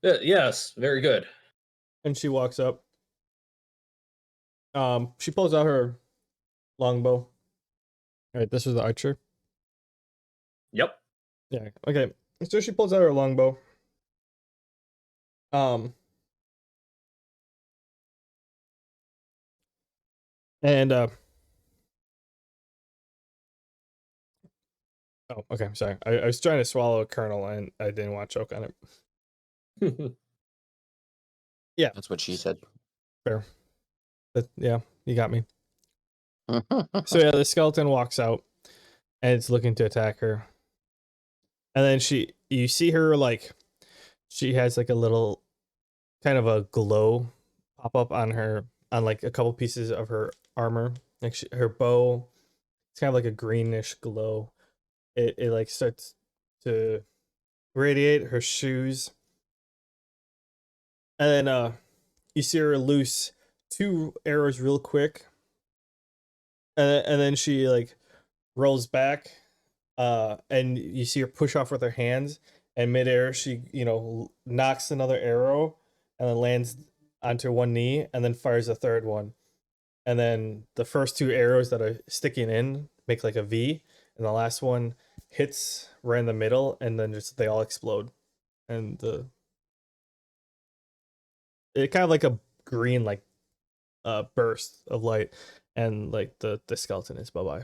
Yes, very good. and she walks up. She pulls out her longbow. All right, this is the archer. Yep. Yeah. Okay. So she pulls out her longbow. And oh, okay. Sorry. I was trying to swallow a kernel and I didn't want to choke on it. Yeah. That's what she said. Fair. Yeah, you got me. So yeah, the skeleton walks out and it's looking to attack her. And then you see her like, she has like a little kind of a glow pop up on like a couple pieces of her armor. Like her bow, it's kind of like a greenish glow. It like starts to radiate her shoes. And then you see her loose 2 arrows real quick. And then she like rolls back And you see her push off with her hands, and midair she knocks another arrow, and then lands onto one knee, and then fires a third one, and then the first two arrows that are sticking in make like a V, and the last one hits right in the middle, and then just they all explode, and it kind of like a green like burst of light, and like the skeleton is bye bye.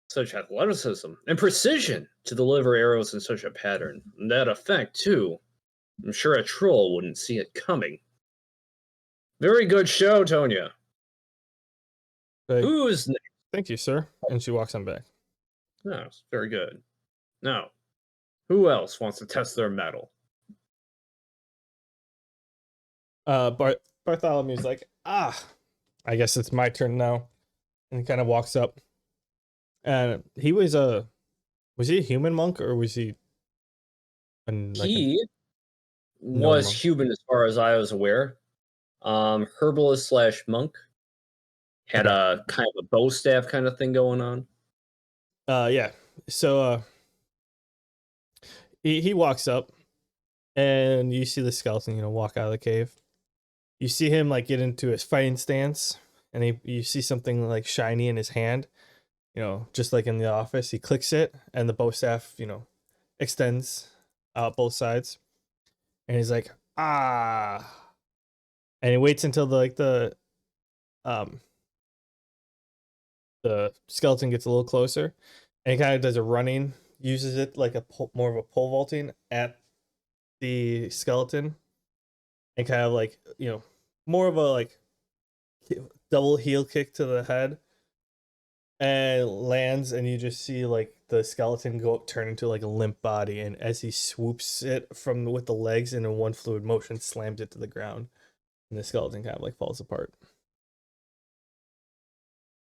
Such athleticism and precision to deliver arrows in such a pattern. And that effect, too. I'm sure a troll wouldn't see it coming. Very good show, Tonya. Like, Who's next? thank you, sir. And she walks on back. Oh, very good. Now, who else wants to test their mettle? Bartholomew's like, I guess it's my turn now, and he kind of walks up. And he was he a human monk, or was he He gnome was monk? human as far as I was aware. Herbalist slash monk. Had Okay. a kind of a bow staff kind of thing going on. Yeah. So he walks up, and you see the skeleton, walk out of the cave. You see him like get into his fighting stance, and you see something like shiny in his hand, just like in the office. He clicks it, and the bow staff, extends out both sides, and he's like, and he waits until um the skeleton gets a little closer, and he kind of does a running, uses it like more of a pole vaulting at the skeleton, and kind of like more of a like double heel kick to the head, and lands, and you just see like the skeleton turn into like a limp body, and as he swoops it from with the legs in a one fluid motion, slams it to the ground, and the skeleton kind of like falls apart.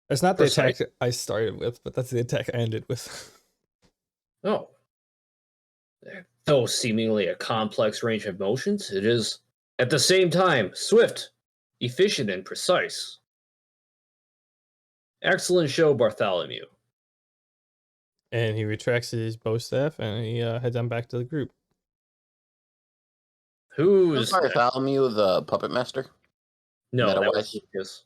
That's not the attack I started with, but that's the attack I ended with. Oh. Though seemingly a complex range of motions, it is, at the same time, swift, efficient, and precise. Excellent show, Bartholomew. And he retracts his bow staff, and he heads on back to the group. Who's Bartholomew the puppet master? No, that was Meta-wise? Lucas.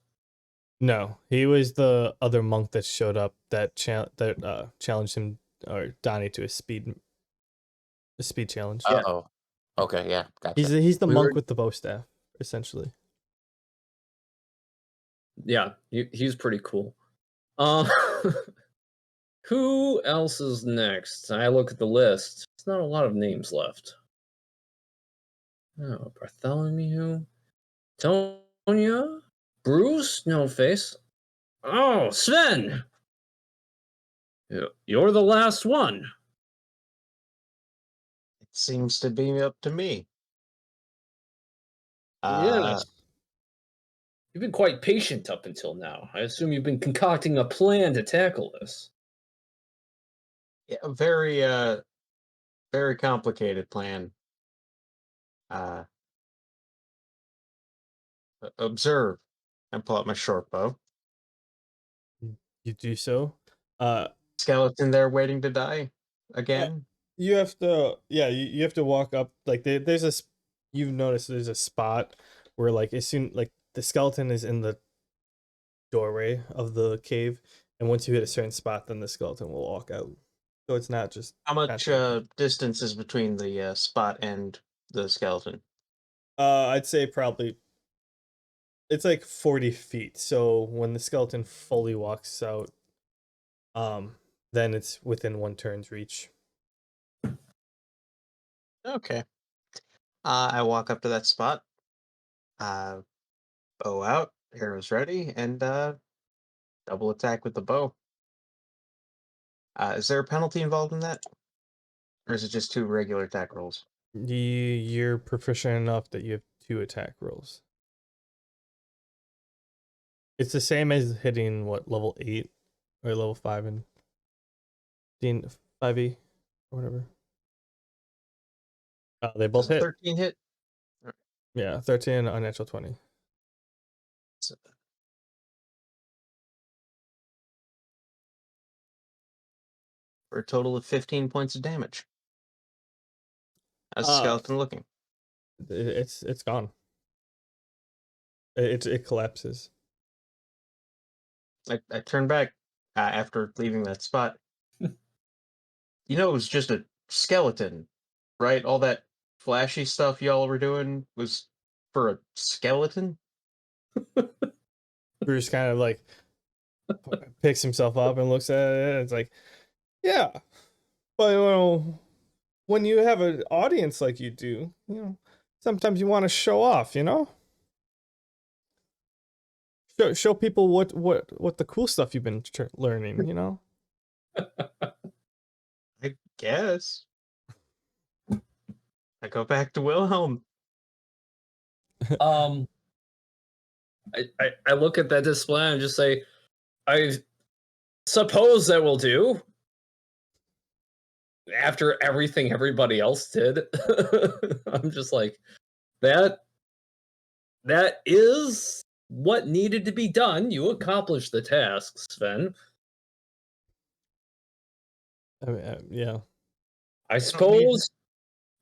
No, he was the other monk that showed up that challenged him or Donny to a speed challenge. Yeah. Oh, okay, yeah, gotcha. He's the monk with the bow staff, essentially. Yeah, he's pretty cool. Who else is next? I look at the list. There's not a lot of names left. Oh, Bartholomew, Tonya, Bruce, Gnomeface. Oh, Sven! You're the last one. It seems to be up to me. Yes. You've been quite patient up until now. I assume you've been concocting a plan to tackle this. Yeah, very complicated plan. Observe, and pull out my short bow. You do so. Skeleton there waiting to die again. You have to, you have to walk up. Like there's a, you've noticed there's a spot where like as soon like the skeleton is in the doorway of the cave, and once you hit a certain spot, then the skeleton will walk out. So it's not just How much distance is between the spot and the skeleton? I'd say probably it's like 40 feet. So when the skeleton fully walks out, then it's within one turn's reach. Okay. I walk up to that spot. Bow out, arrows ready, and double attack with the bow. Is there a penalty involved in that? Or is it just 2 regular attack rolls? You're proficient enough that you have 2 attack rolls. It's the same as hitting what level 8 or level 5 in 5e or whatever. They both hit. 13 hit? Yeah, 13 unnatural 20. for a total of 15 points of damage. How's the Uh, skeleton looking? It's gone. It collapses. I turn back after leaving that spot. You know, it was just a skeleton, right? All that flashy stuff y'all were doing was for a skeleton? Bruce kind of like picks himself up and looks at it. And it's like, yeah, but when you have an audience like you do, sometimes you want to show off. Show people what the cool stuff you've been learning. I guess. I go back to Wilhelm. I look at that display and just say, I suppose that will do. After everything everybody else did, I'm just like, that is what needed to be done. You accomplished the task, Sven. I mean, yeah. I suppose,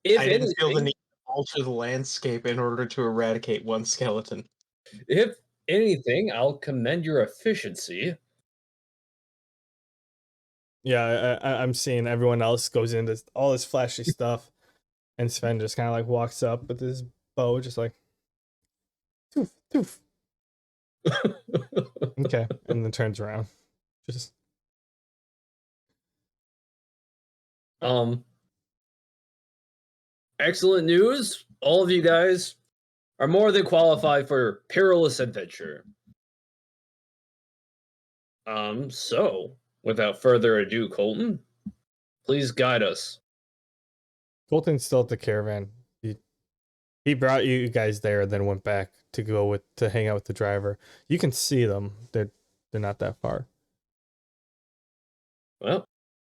if I didn't feel the anything, need to alter the landscape in order to eradicate one skeleton. if anything, I'll commend your efficiency. Yeah, I'm seeing everyone else goes into all this flashy stuff, and Sven just kind of like walks up with his bow, just like, toof, toof. Okay, and then turns around. Just Excellent news. All of you guys are more than qualified for perilous adventure. So, without further ado, Colton, please guide us. Colton's still at the caravan. He brought you guys there, then went back to hang out with the driver. You can see them. They're not that far. Well,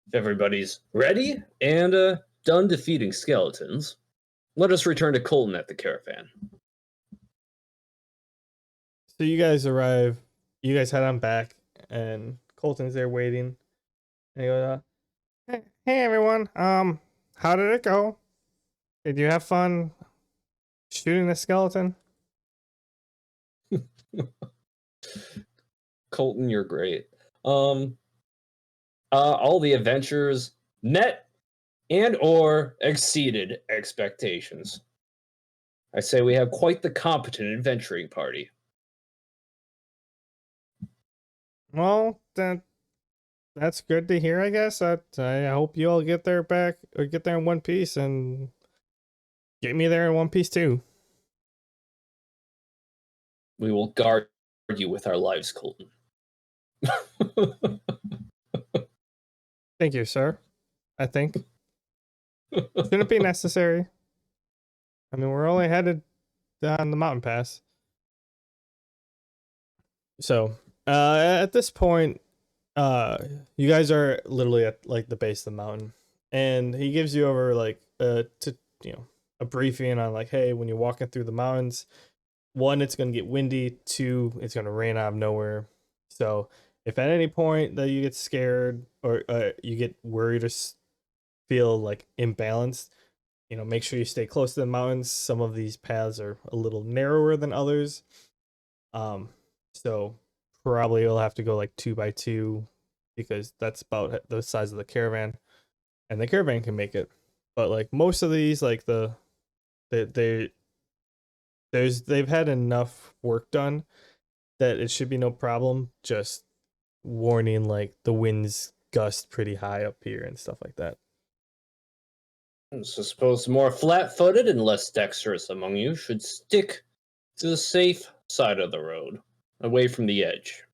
if everybody's ready and done defeating skeletons, let us return to Colton at the caravan. So you guys arrive. You guys head on back, and Colton's there waiting. And he goes, "Hey everyone. How did it go? Did you have fun shooting the skeleton?" Colton, you're great. All the adventures met and or exceeded expectations. I say we have quite the competent adventuring party. Well, that's good to hear. I guess. I hope you all get there in one piece and get me there in one piece too. We will guard you with our lives, Colton. Thank you, sir. I think. Shouldn't be necessary. I mean, we're only headed down the mountain pass. So, at this point, you guys are literally at like the base of the mountain, and he gives you over like a briefing on like, hey, when you're walking through the mountains, one, it's gonna get windy. Two, it's gonna rain out of nowhere. So, if at any point that you get scared or you get worried or feel like imbalanced, make sure you stay close to the mountains. Some of these paths are a little narrower than others. So probably you'll have to go like 2x2 because that's about the size of the caravan, and the caravan can make it. But like most of these, like they've had enough work done that it should be no problem. Just warning, like the winds gust pretty high up here and stuff like that. So suppose the more flat-footed and less dexterous among you should stick to the safe side of the road, away from the edge.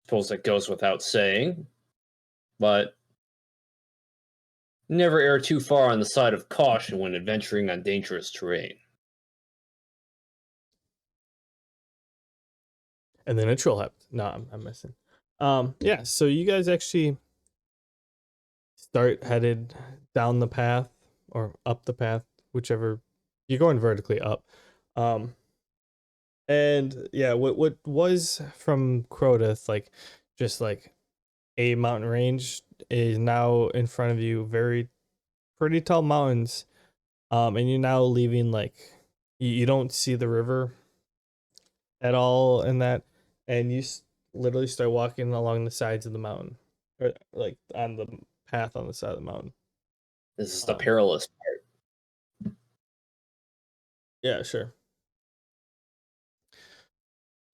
Suppose that goes without saying, but never err too far on the side of caution when adventuring on dangerous terrain. And then a troll happened. No, I'm missing. Yeah, so you guys actually start headed down the path or up the path, whichever. You're going vertically up. And yeah, what was from Quodeth, like just like a mountain range, is now in front of you, very pretty tall mountains. And you're now leaving like you don't see the river at all in that, and literally start walking along the sides of the mountain, or like on the path on the side of the mountain. This is the Um, perilous yeah, sure.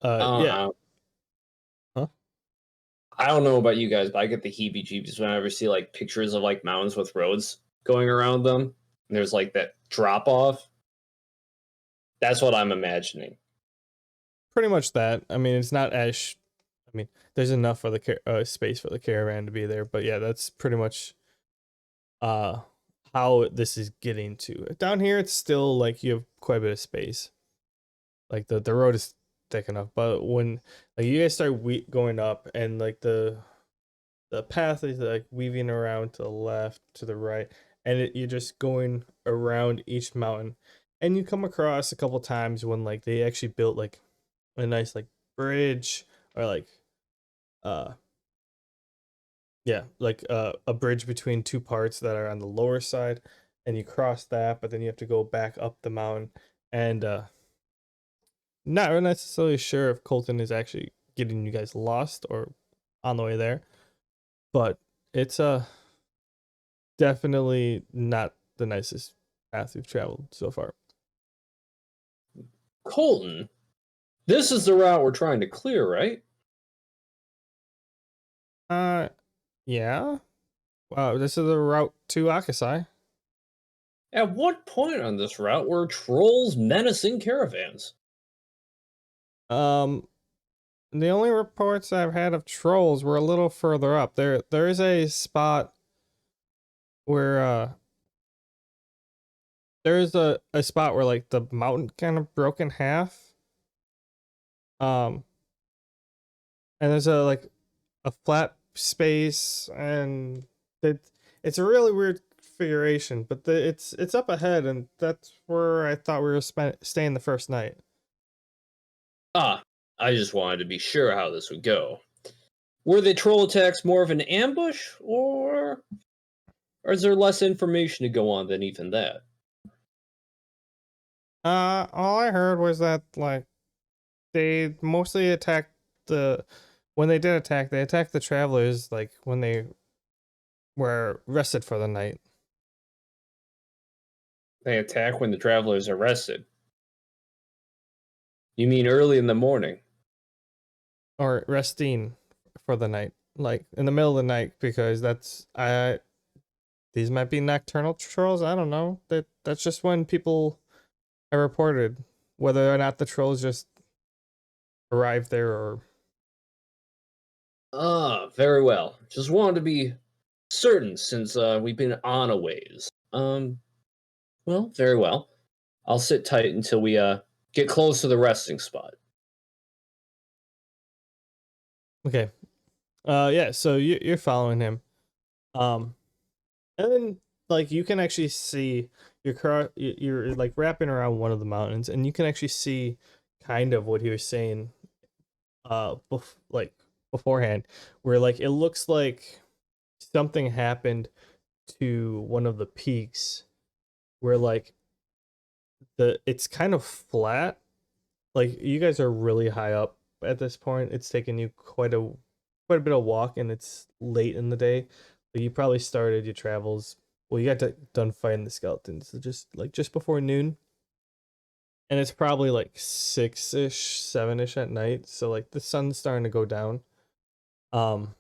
part. Yeah. Huh? I don't know about you guys, but I get the heebie-jeebies whenever I see like pictures of like mountains with roads going around them. And there's like that drop off. That's what I'm imagining. Pretty much that. I mean, it's not as. I mean, there's enough for the space for the caravan to be there, but yeah, that's pretty much uh how this is getting to. Down here, it's still like you have quite a bit of space. Like the road is thick enough, but when like you guys start going up, and like the path is like weaving around to the left, to the right, and you're just going around each mountain, and you come across a couple times when like they actually built like a nice like bridge, or like uh yeah, like a bridge between two parts that are on the lower side, and you cross that, but then you have to go back up the mountain. And not necessarily sure if Colton is actually getting you guys lost or on the way there, but it's definitely not the nicest path we've traveled so far. Colton, this is the route we're trying to clear, right? Uh, yeah. Wow, this is the route to Akasai. At what point on this route were trolls menacing caravans? Um, the only reports I've had of trolls were a little further up. There is a spot where there's a spot where like the mountain kind of broke in half. Um, and there's a like a flat space, and it's a really weird configuration, but it's up ahead, and that's where I thought we were staying the first night. Ah, I just wanted to be sure how this would go. Were the troll attacks more of an ambush, or is there less information to go on than even that? All I heard was that like they mostly attacked the when they did attack, they attacked the travelers like when they were rested for the night. They attack when the traveler is arrested. You mean early in the morning? Or resting for the night, like in the middle of the night, because that's I these might be nocturnal trolls. I don't know. That's just when people are reported, whether or not the trolls just arrived there or. Ah, very well. Just wanted to be certain since we've been on a ways. Well, very well. I'll sit tight until we get close to the resting spot. Okay. Yeah. So you're following him. Um, and then like you can actually see you're like wrapping around one of the mountains, and you can actually see kind of what he was saying like beforehand, where like it looks like something happened to one of the peaks, where like it's kind of flat. Like you guys are really high up at this point. It's taken you quite a bit of walk, and it's late in the day. Like you probably started your travels. Well, you got done fighting the skeletons just before noon, and it's probably like 6-ish, 7-ish at night. So like the sun's starting to go down. Um,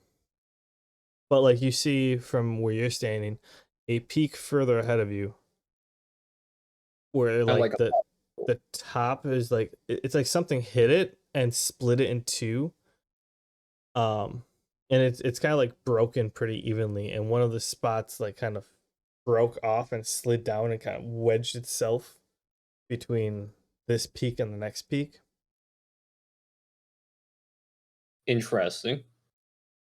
but like you see from where you're standing, a peak further ahead of you, where Kind of like like a the top is like it's like something hit it and split it in two. Um, and it's kind of like broken pretty evenly, and one of the spots like kind of broke off and slid down and kind of wedged itself between this peak and the next peak. interesting.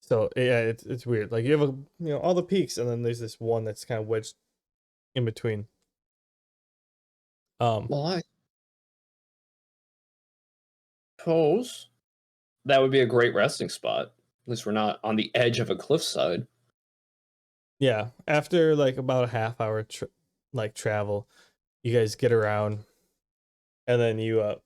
So yeah, it's weird. Like you have all the peaks, and then there's this one that's kind of wedged in between. Um, Well, suppose that would be a great resting spot. At least we're not on the edge of a cliffside. Yeah, after like about a half hour travel, you guys get around, and then you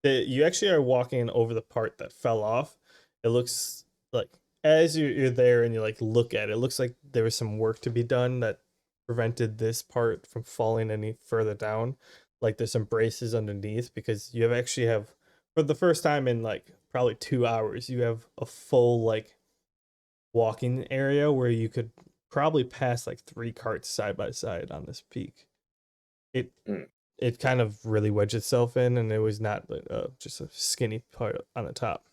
actually are walking over the part that fell off. It looks like as you're there and you like look at it, it looks like there was some work to be done that prevented this part from falling any further down. Like there's some braces underneath because you actually have for the first time in like probably 2 hours, you have a full like walking area where you could probably pass like 3 carts side by side on this peak. It Mm. it kind of really wedged itself in, and it was not just a skinny part on the top.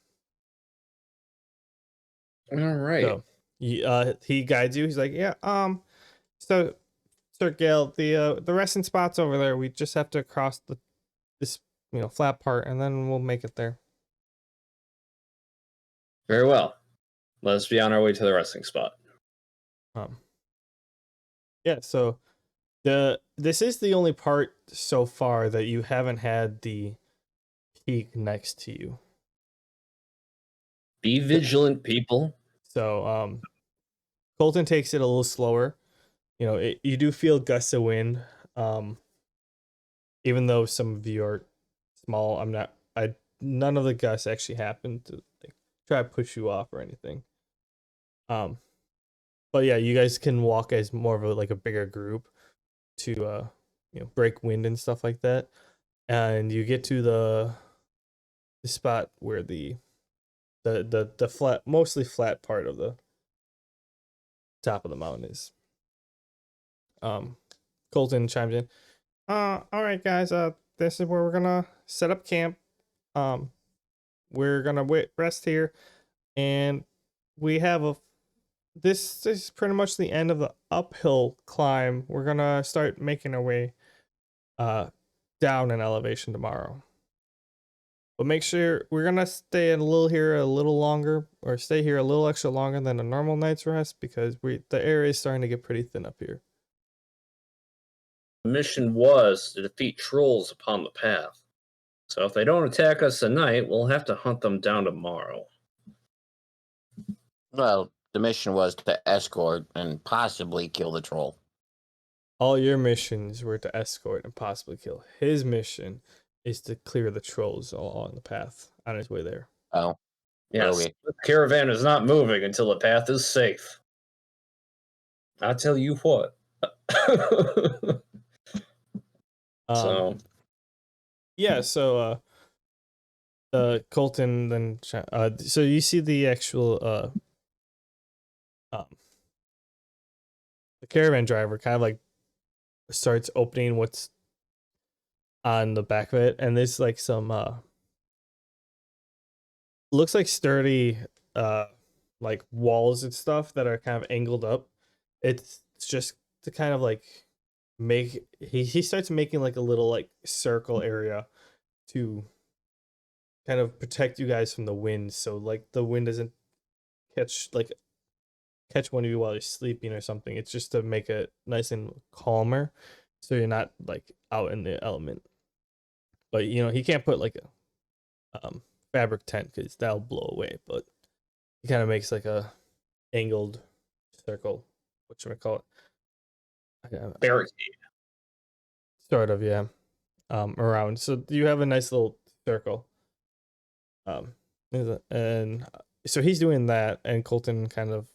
All right. So he guides you. He's like, yeah, so Sir Gale, the resting spot's over there. We just have to cross this flat part, and then we'll make it there. Very well. Let us be on our way to the resting spot. Yeah. So this is the only part so far that you haven't had the peak next to you. Be vigilant, people. So Colton takes it a little slower. You do feel gusts of wind. Even though some of you are small, none of the gusts actually happened to like try to push you off or anything. But yeah, you guys can walk as more of a bigger group to break wind and stuff like that. And you get to the spot where the flat, mostly flat part of the top of the mountain is. Colton chimes in. All right, guys. This is where we're gonna set up camp. We're gonna rest here, and we have this is pretty much the end of the uphill climb. We're gonna start making our way, down in elevation tomorrow. But make sure we're gonna stay a little longer, or stay here a little extra longer than a normal night's rest because the area is starting to get pretty thin up here. The mission was to defeat trolls upon the path. So if they don't attack us tonight, we'll have to hunt them down tomorrow. Well, the mission was to escort and possibly kill the troll. All your missions were to escort and possibly kill. His mission is to clear the trolls along the path on his way there. Oh, Yes, okay. the caravan is not moving until the path is safe. I tell you what. So yeah, so Colton then so you see the actual the caravan driver kind of like starts opening what's on the back of it, and there's like some looks like sturdy like walls and stuff that are kind of angled up. It's just to kind of like make he starts making like a little like circle area to kind of protect you guys from the wind, so like the wind doesn't catch one of you while you're sleeping or something. It's just to make it nice and calmer so you're not like out in the element. But he can't put like a fabric tent because that'll blow away, but he kind of makes like a angled circle, what should I call it? barricade. Sort of, yeah. Around, so you have a nice little circle. And so he's doing that, and Colton kind of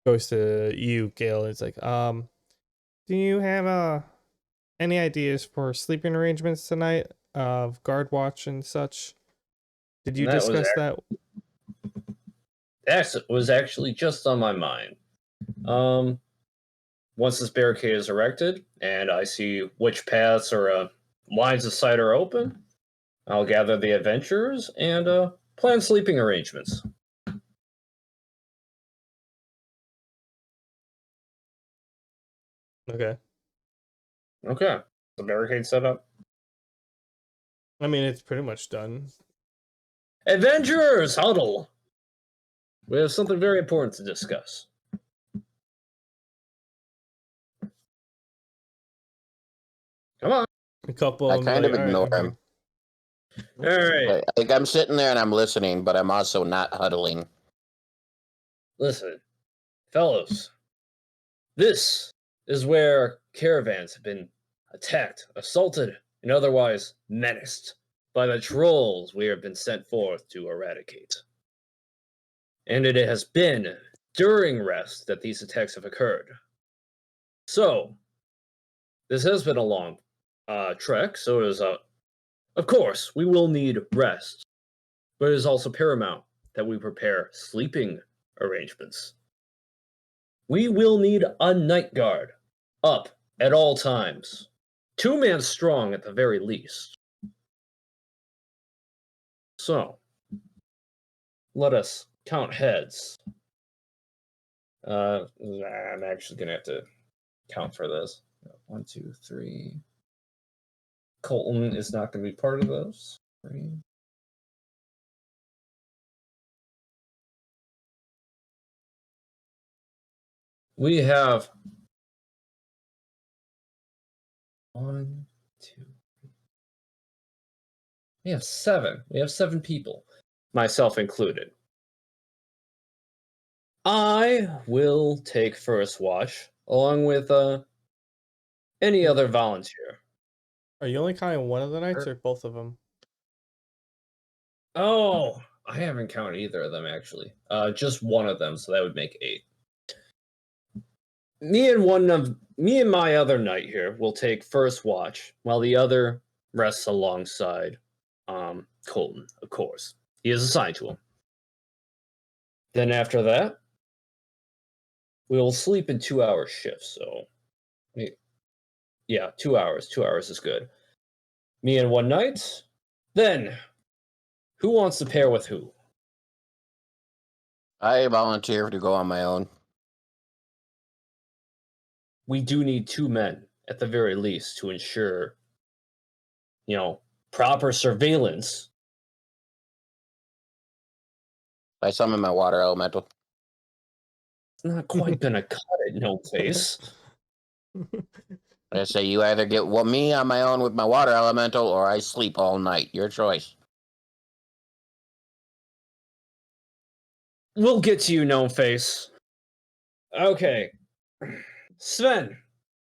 goes to you, Gale. It's like, do you have any ideas for sleeping arrangements tonight, of guard watch and such? Did you discuss that? That was actually just on my mind. Once this barricade is erected and I see which paths or lines of sight are open, I'll gather the adventurers and plan sleeping arrangements. Okay. Okay. The barricade set up. I mean, it's pretty much done. Adventurers, huddle! We have something very important to discuss. Come on. A couple I of them kind like, of "All right, ignore I'm him. All right. Like I'm sitting there and I'm listening, but I'm also not huddling. Listen, fellows, this is where caravans have been attacked, assaulted, and otherwise menaced by the trolls we have been sent forth to eradicate. And it has been during rest that these attacks have occurred. So, this has been a long trek, so it is of course, we will need rest, but it is also paramount that we prepare sleeping arrangements. We will need a night guard up at all times, 2-man strong at the very least. So, let us count heads. I'm actually gonna have to count for this. 1, 2, 3. Colton is not going to be part of those. 3. We have 1, 2. We have 7. We have 7 people, myself included. I will take first watch along with any other volunteer. Are you only counting one of the nights or both of them? Oh, I haven't counted either of them actually. Just one of them, so that would make 8. Me and my other knight here will take first watch, while the other rests alongside Colton, of course. He is assigned to him. Then after that, we will sleep in 2-hour shifts. So, yeah, 2 hours. 2 hours is good. Me and one knight. Then, who wants to pair with who? I volunteer to go on my own. We do need 2 men at the very least to ensure, proper surveillance. I summon my water elemental. It's not quite gonna cut it, Gnomeface. I say you either get me on my own with my water elemental, or I sleep all night. Your choice. We'll get to you, Gnomeface. Okay. Sven,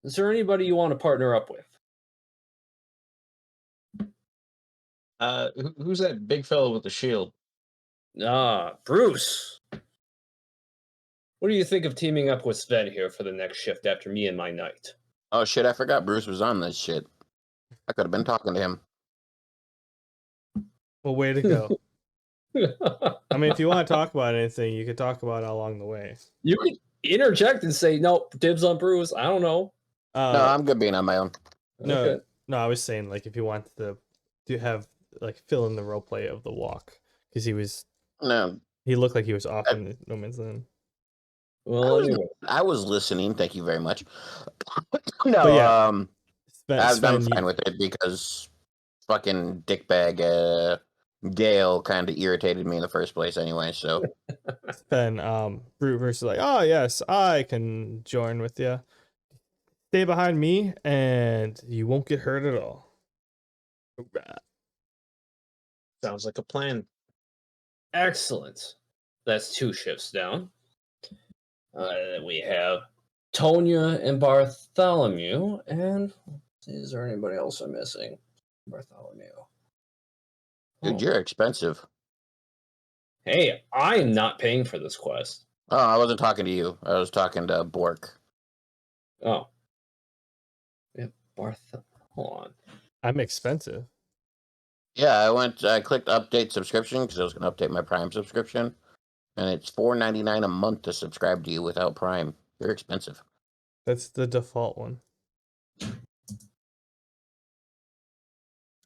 is there anybody you want to partner up with? Who's that big fellow with the shield? Bruce. What do you think of teaming up with Sven here for the next shift after me and my knight? Oh shit! I forgot Bruce was on this shit. I could have been talking to him. Well, way to go. I mean, if you want to talk about anything, you could talk about it along the way. You could interject and say, no, dibs on Bruce. I don't know. No, I'm good being on my own. No, Okay. no, I was saying like if you want to have like fill in the role play of the walk because he looked like he was off in the no man's land. Well, anyway. I was listening. Thank you very much. No, But yeah, I'm Sven, fine with it because fucking dickbag Gale kind of irritated me in the first place anyway. So Sven, Brute versus like, oh yes, I can join with you. Stay behind me, and you won't get hurt at all. Sounds like a plan. Excellent. That's 2 shifts down. We have Tonya and Bartholomew, and is there anybody else I'm missing? Bartholomew. dude, you're expensive. Hey, I am not paying for this quest. Oh, I wasn't talking to you. I was talking to Bork. Oh. Yeah, Hold on. I'm expensive. Yeah, I clicked update subscription because I was going to update my Prime subscription, and it's $4.99 a month to subscribe to you without Prime. You're expensive. That's the default one.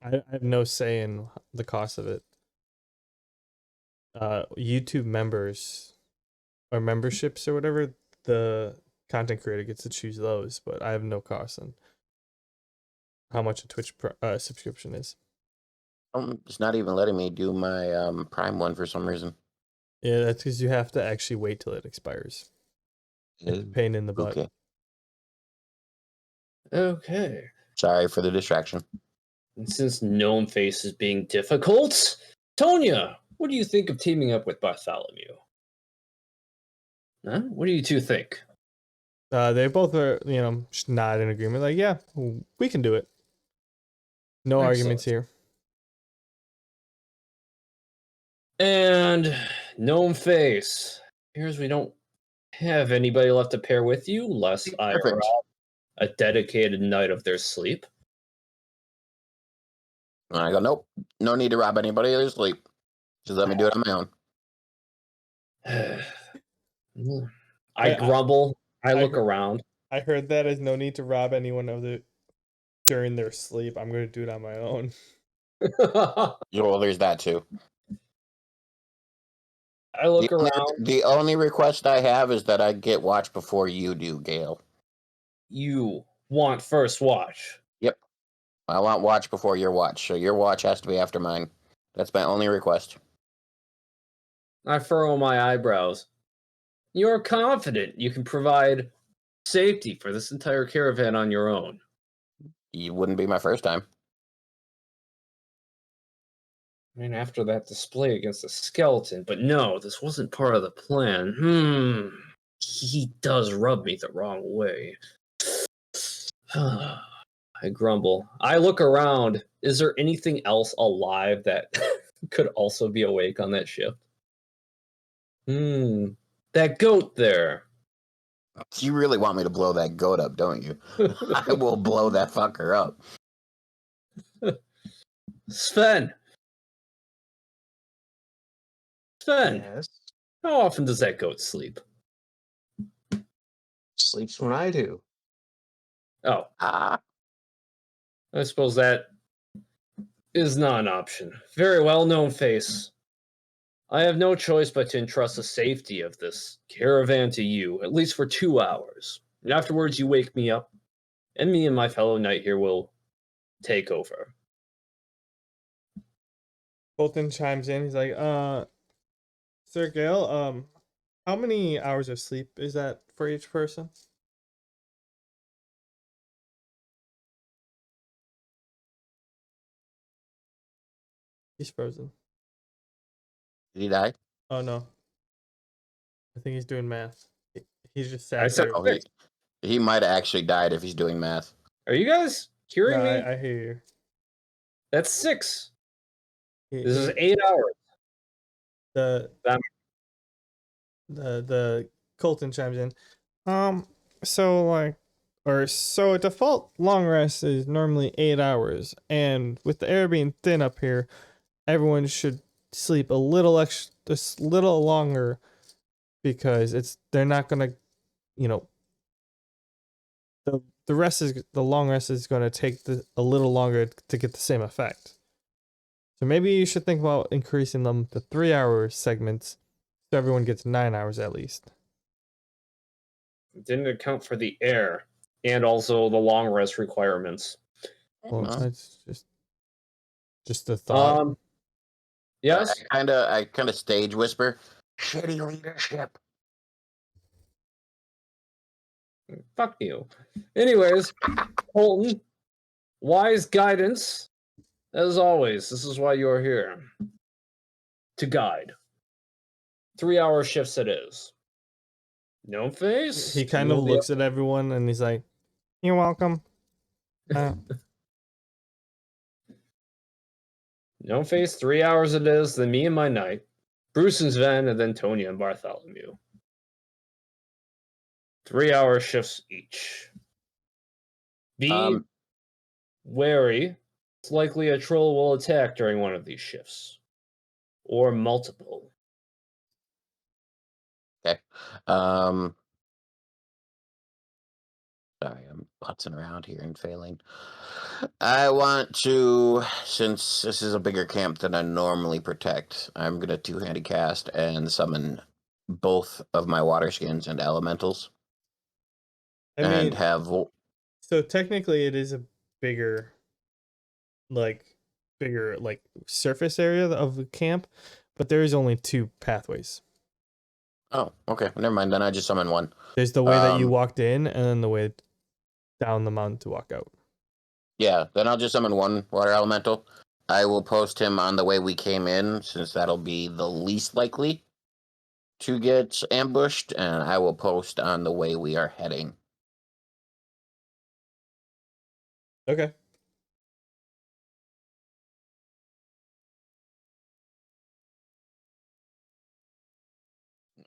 I have no say in the cost of it. YouTube members or memberships or whatever, the content creator gets to choose those, but I have no cost on how much a Twitch subscription is. It's not even letting me do my Prime one for some reason. Yeah, that's because you have to actually wait till it expires. It's a pain in the butt. Okay. Okay. Sorry for the distraction. And since Gnomeface is being difficult, Tonya, what do you think of teaming up with Bartholomew? Huh? What do you two think? They both are, nod in agreement. Like, yeah, we can do it. No arguments here. And Gnomeface, appears we don't have anybody left to pair with you, lest I Perfect. rob a dedicated night of their sleep. And I go, nope, no need to rob anybody of their sleep. Just let me do it on my own. I grumble. I look heard- around. I heard that as no need to rob anyone during their sleep. I'm going to do it on my own. Well, there's that too. I look around. The only request I have is that I get watch before you do, Gale. You want first watch. Yep. I want watch before your watch, so your watch has to be after mine. That's my only request. I furrow my eyebrows. You're confident you can provide safety for this entire caravan on your own. You wouldn't be my first time. I mean, after that display against the skeleton, but no, this wasn't part of the plan. He does rub me the wrong way. I grumble. I look around. Is there anything else alive that could also be awake on that ship? That goat there. You really want me to blow that goat up, don't you? I will blow that fucker up. Sven. Sven, Yes. how often does that goat sleep? Sleeps when I do. Oh, Ah, I suppose that is not an option. Very well known face. I have no choice but to entrust the safety of this caravan to you, at least for 2 hours. And afterwards, you wake me up, and me and my fellow knight here will take over. Bolton chimes in. He's like, Sir Gale, how many hours of sleep is that for each person? He's frozen. did he die? Oh no. I think he's doing math. He's just sat I said, there. Oh, he might have actually died if he's doing math. are you guys hearing No, me? I hear you. That's 6. He- This is he- 8 hours. the That- the Colton chimes in. So a default long rest is normally 8 hours, and with the air being thin up here, everyone should sleep a little longer because they're not gonna, the long rest is gonna take a little longer to get the same effect. So maybe you should think about increasing them to 3 hour segments so everyone gets 9 hours at least. Didn't account for the air and also the long rest requirements. Well, No. that's just a thought. Yes? I kind of stage whisper, shitty leadership. Fuck you. Anyways, Colton, wise guidance. As always, this is why you're here. To guide. 3-hour shifts it is. No face? He kind of looks at everyone and he's like, "You're welcome." No face, 3 hours it is, then me and my knight. Bruce and Sven, and then Tonya and Bartholomew. 3-hour shifts each. Be wary. It's likely a troll will attack during one of these shifts. Or multiple. Okay. Sorry, I'm putzing around here and failing. I want to, since this is a bigger camp than I normally protect, I'm going to two-handed cast and summon both of my water skins and elementals. I mean, so technically it is a bigger surface area of the camp, but there is only 2 pathways. Oh, okay. Never mind. Then I just summon one. There's the way that you walked in and then the way down the mountain to walk out. Yeah, then I'll just summon one water elemental. I will post him on the way we came in, since that'll be the least likely to get ambushed, and I will post on the way we are heading. Okay.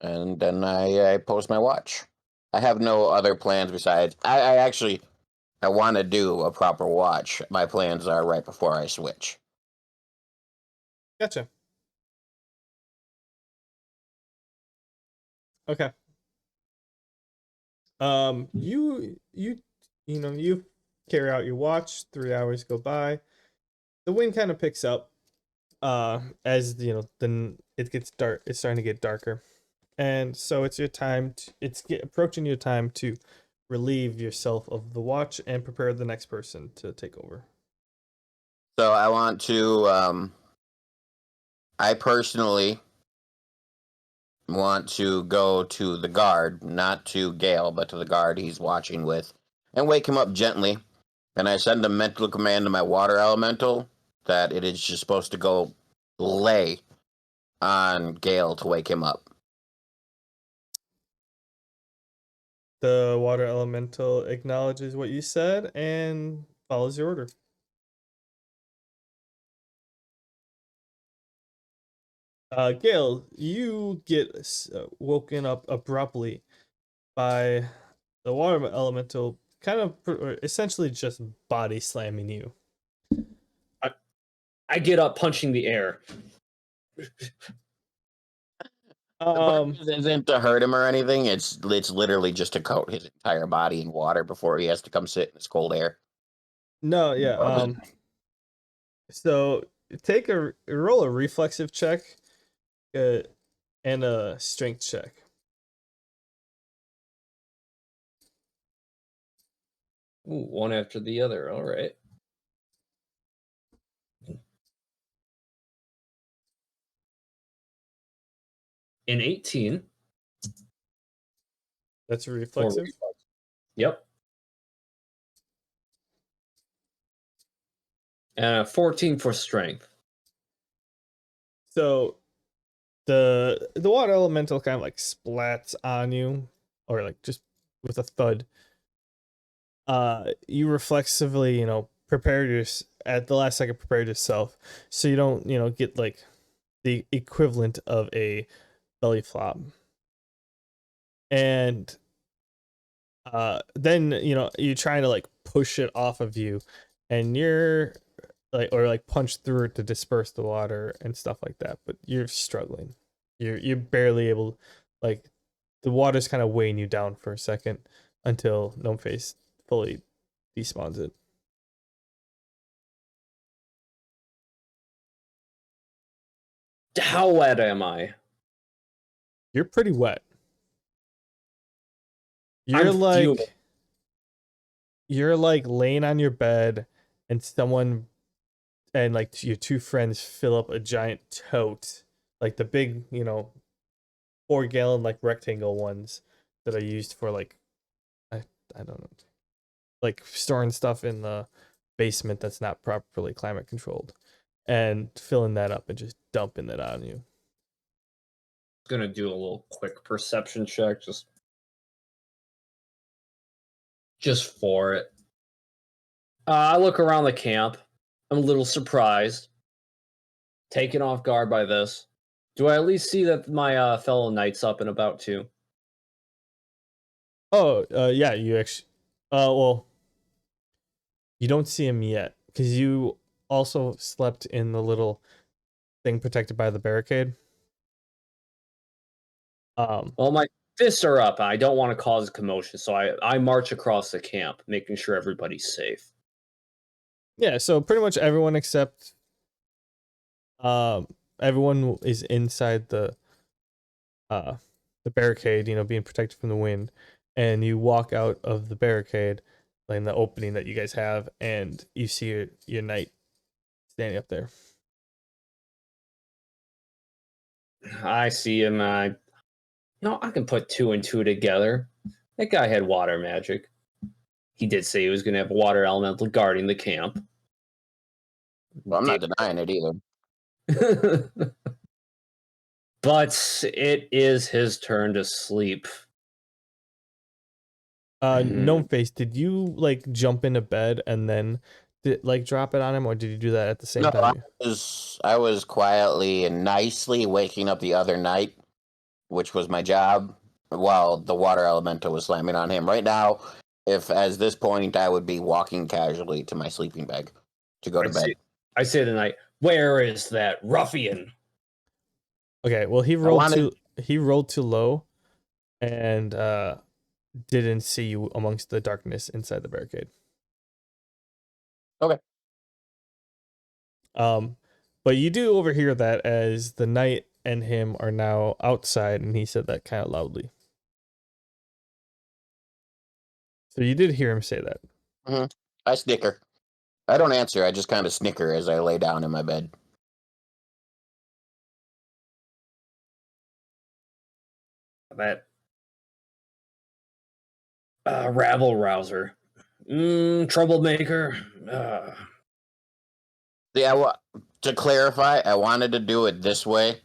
And then I post my watch. I have no other plans besides I want to do a proper watch. My plans are right before I switch. Gotcha. Okay. You carry out your watch. 3 hours go by. The wind kind of picks up. As then it gets dark. It's starting to get darker, and so it's your time. Approaching your time to relieve yourself of the watch and prepare the next person to take over. So I want to. I personally want to go to the guard, not to Gale, but to the guard he's watching with, and wake him up gently. And I send a mental command to my water elemental that it is just supposed to go lay on Gale to wake him up. The water elemental acknowledges what you said and follows your order. Gale, you get woken up abruptly by the water elemental, kind of essentially just body slamming you. I get up punching the air. The purpose isn't to hurt him or anything. It's literally just to coat his entire body in water before he has to come sit in this cold air. No, yeah. So roll a reflexive check, and a strength check. Ooh, one after the other. All right. In 18. That's a for reflexive. reflex. Yep. And 14 for strength. So the water elemental kind of like splats on you, or like just with a thud. You reflexively, prepare at the last second, prepared yourself, so you don't, get like the equivalent of a belly flop. And then you're trying to like push it off of you, and you're like punch through it to disperse the water and stuff like that, but you're struggling. You're barely able, like, the water's kind of weighing you down for a second until Gnomeface fully despawns it. How wet am I? You're pretty wet. I'm fuming. You're like laying on your bed, and like your two friends fill up a giant tote, like the big 4-gallon like rectangle ones that are used for like I don't know, like storing stuff in the basement that's not properly climate controlled, and filling that up and just dumping it on you. Gonna do a little quick perception check just for it. I look around the camp. I'm a little surprised, taken off guard by this. Do I at least see that my fellow knight's up and about too? Oh, yeah, you actually, well, you don't see him yet because you also slept in the little thing protected by the barricade. Well, my fists are up. I don't want to cause commotion, so I march across the camp, making sure everybody's safe. Yeah, so pretty much everyone except everyone is inside the barricade, being protected from the wind, and you walk out of the barricade, like in the opening that you guys have, and you see your knight standing up there. I see him. I can put two and two together. That guy had water magic. He did say he was going to have a water elemental guarding the camp. Well, I'm not denying it either. But it is his turn to sleep. Gnomeface, did you like jump into bed and then drop it on him, or did you do that at the same No, time? I was quietly and nicely waking up the other night, which was my job, while the water elemental was slamming on him. Right now, if as this point, I would be walking casually to my sleeping bag to go to bed. I say tonight, where is that ruffian? Okay, well he rolled too low, and didn't see you amongst the darkness inside the barricade. Okay. But you do overhear that as the knight and him are now outside, and he said that kind of loudly. So you did hear him say that. Mm-hmm. I snicker. I don't answer. I just kind of snicker as I lay down in my bed. That rabble rouser. Troublemaker. Yeah, to clarify, I wanted to do it this way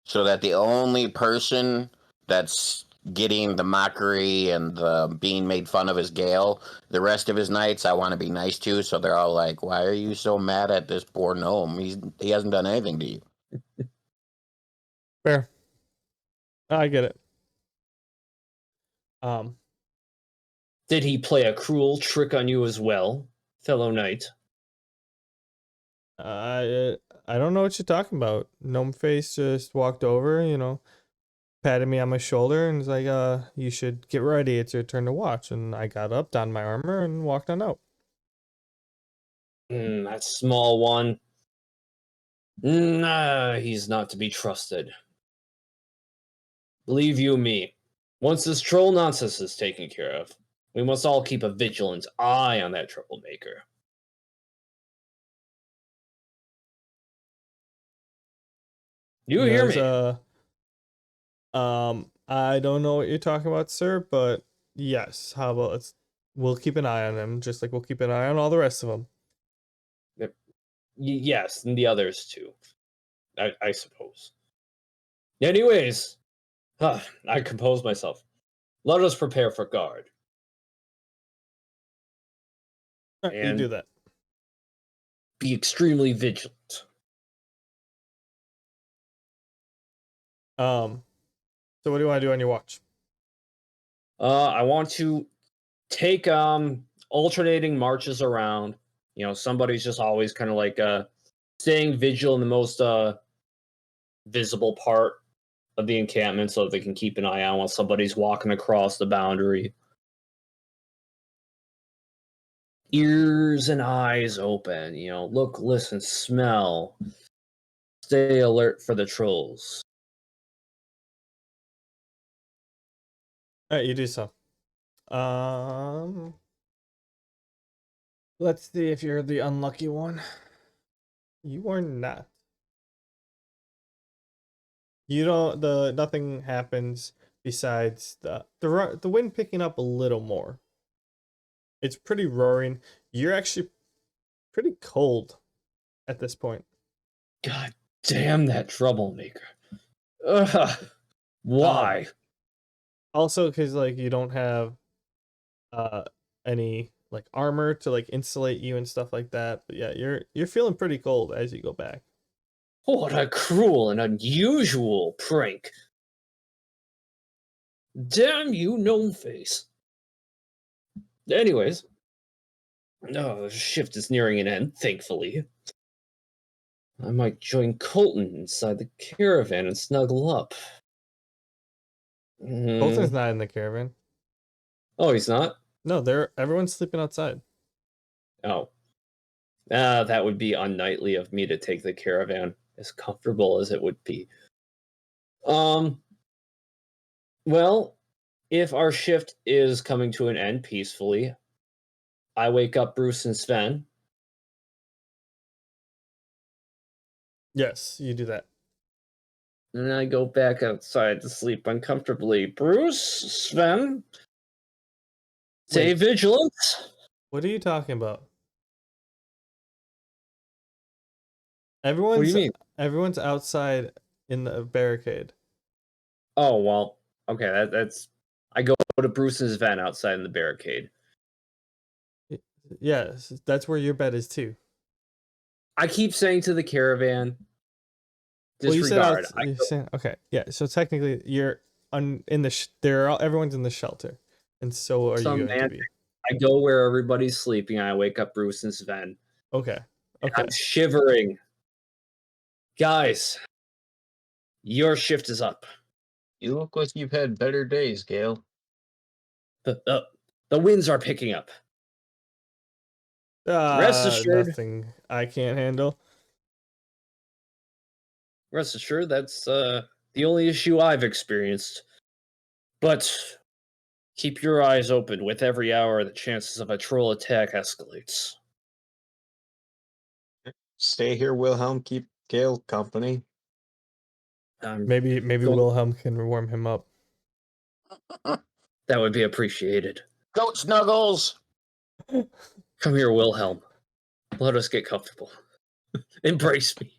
so that the only person that's getting the mockery and the being made fun of is Gale. The rest of his knights I want to be nice to, so they're all like, "Why are you so mad at this poor gnome? He hasn't done anything to you." Fair. I get it. Did he play a cruel trick on you as well, fellow knight? I don't know what you're talking about. Gnomeface just walked over, patted me on my shoulder and was like, you should get ready. It's your turn to watch. And I got up, donned my armor, and walked on out. That small one. He's not to be trusted. Believe you me, once this troll nonsense is taken care of, we must all keep a vigilant eye on that troublemaker. You hear me? I don't know what you're talking about, sir, but yes. How about we'll keep an eye on him, just like we'll keep an eye on all the rest of them. Yes, and the others too, I suppose. Anyways, I compose myself. Let us prepare for guard. You do that. Be extremely vigilant. So what do you want to do on your watch? I want to take alternating marches around. Somebody's just always kind of like staying vigilant in the most visible part of the encampment so that they can keep an eye on while somebody's walking across the boundary. Ears and eyes open, look, listen, smell. Stay alert for the trolls. All right, you do so. Let's see if you're the unlucky one. You are not. Nothing happens besides the wind picking up a little more. It's pretty roaring. You're actually pretty cold at this point. God damn that troublemaker. Ugh. Why? Also, because you don't have any armor to insulate you and stuff like that. But yeah, you're feeling pretty cold as you go back. What a cruel and unusual prank. Damn you, Gnomeface. Anyways, the shift is nearing an end, thankfully. I might join Colton inside the caravan and snuggle up. Colton's not in the caravan. Oh, he's not? No, everyone's sleeping outside. Oh. That would be unknightly of me to take the caravan, as comfortable as it would be. Well, if our shift is coming to an end peacefully, I wake up Bruce and Sven. Yes, you do that. And I go back outside to sleep uncomfortably. Bruce, Sven, stay vigilant. What are you talking about? What do you mean? Everyone's outside in the barricade. Oh well, okay. That's. I go to Bruce's van outside in the barricade. Yes, that's where your bed is too. I keep saying to the caravan, Well, you said out. disregard. I You said okay. Yeah. So technically, you're in the. Everyone's in the shelter, and so are you going to semantics. be. I go where everybody's sleeping. And I wake up Bruce and Sven. Okay. Okay. I'm shivering. Guys, your shift is up. You look like you've had better days, Gale. The winds are picking up. Rest assured, Nothing I can't handle. that's the only issue I've experienced. But keep your eyes open. With every hour, the chances of a troll attack escalates. Stay here, Wilhelm. Keep Gale company. Maybe Go- Wilhelm can warm him up. That would be appreciated. Goat snuggles. Come here, Wilhelm. Let us get comfortable. Embrace me.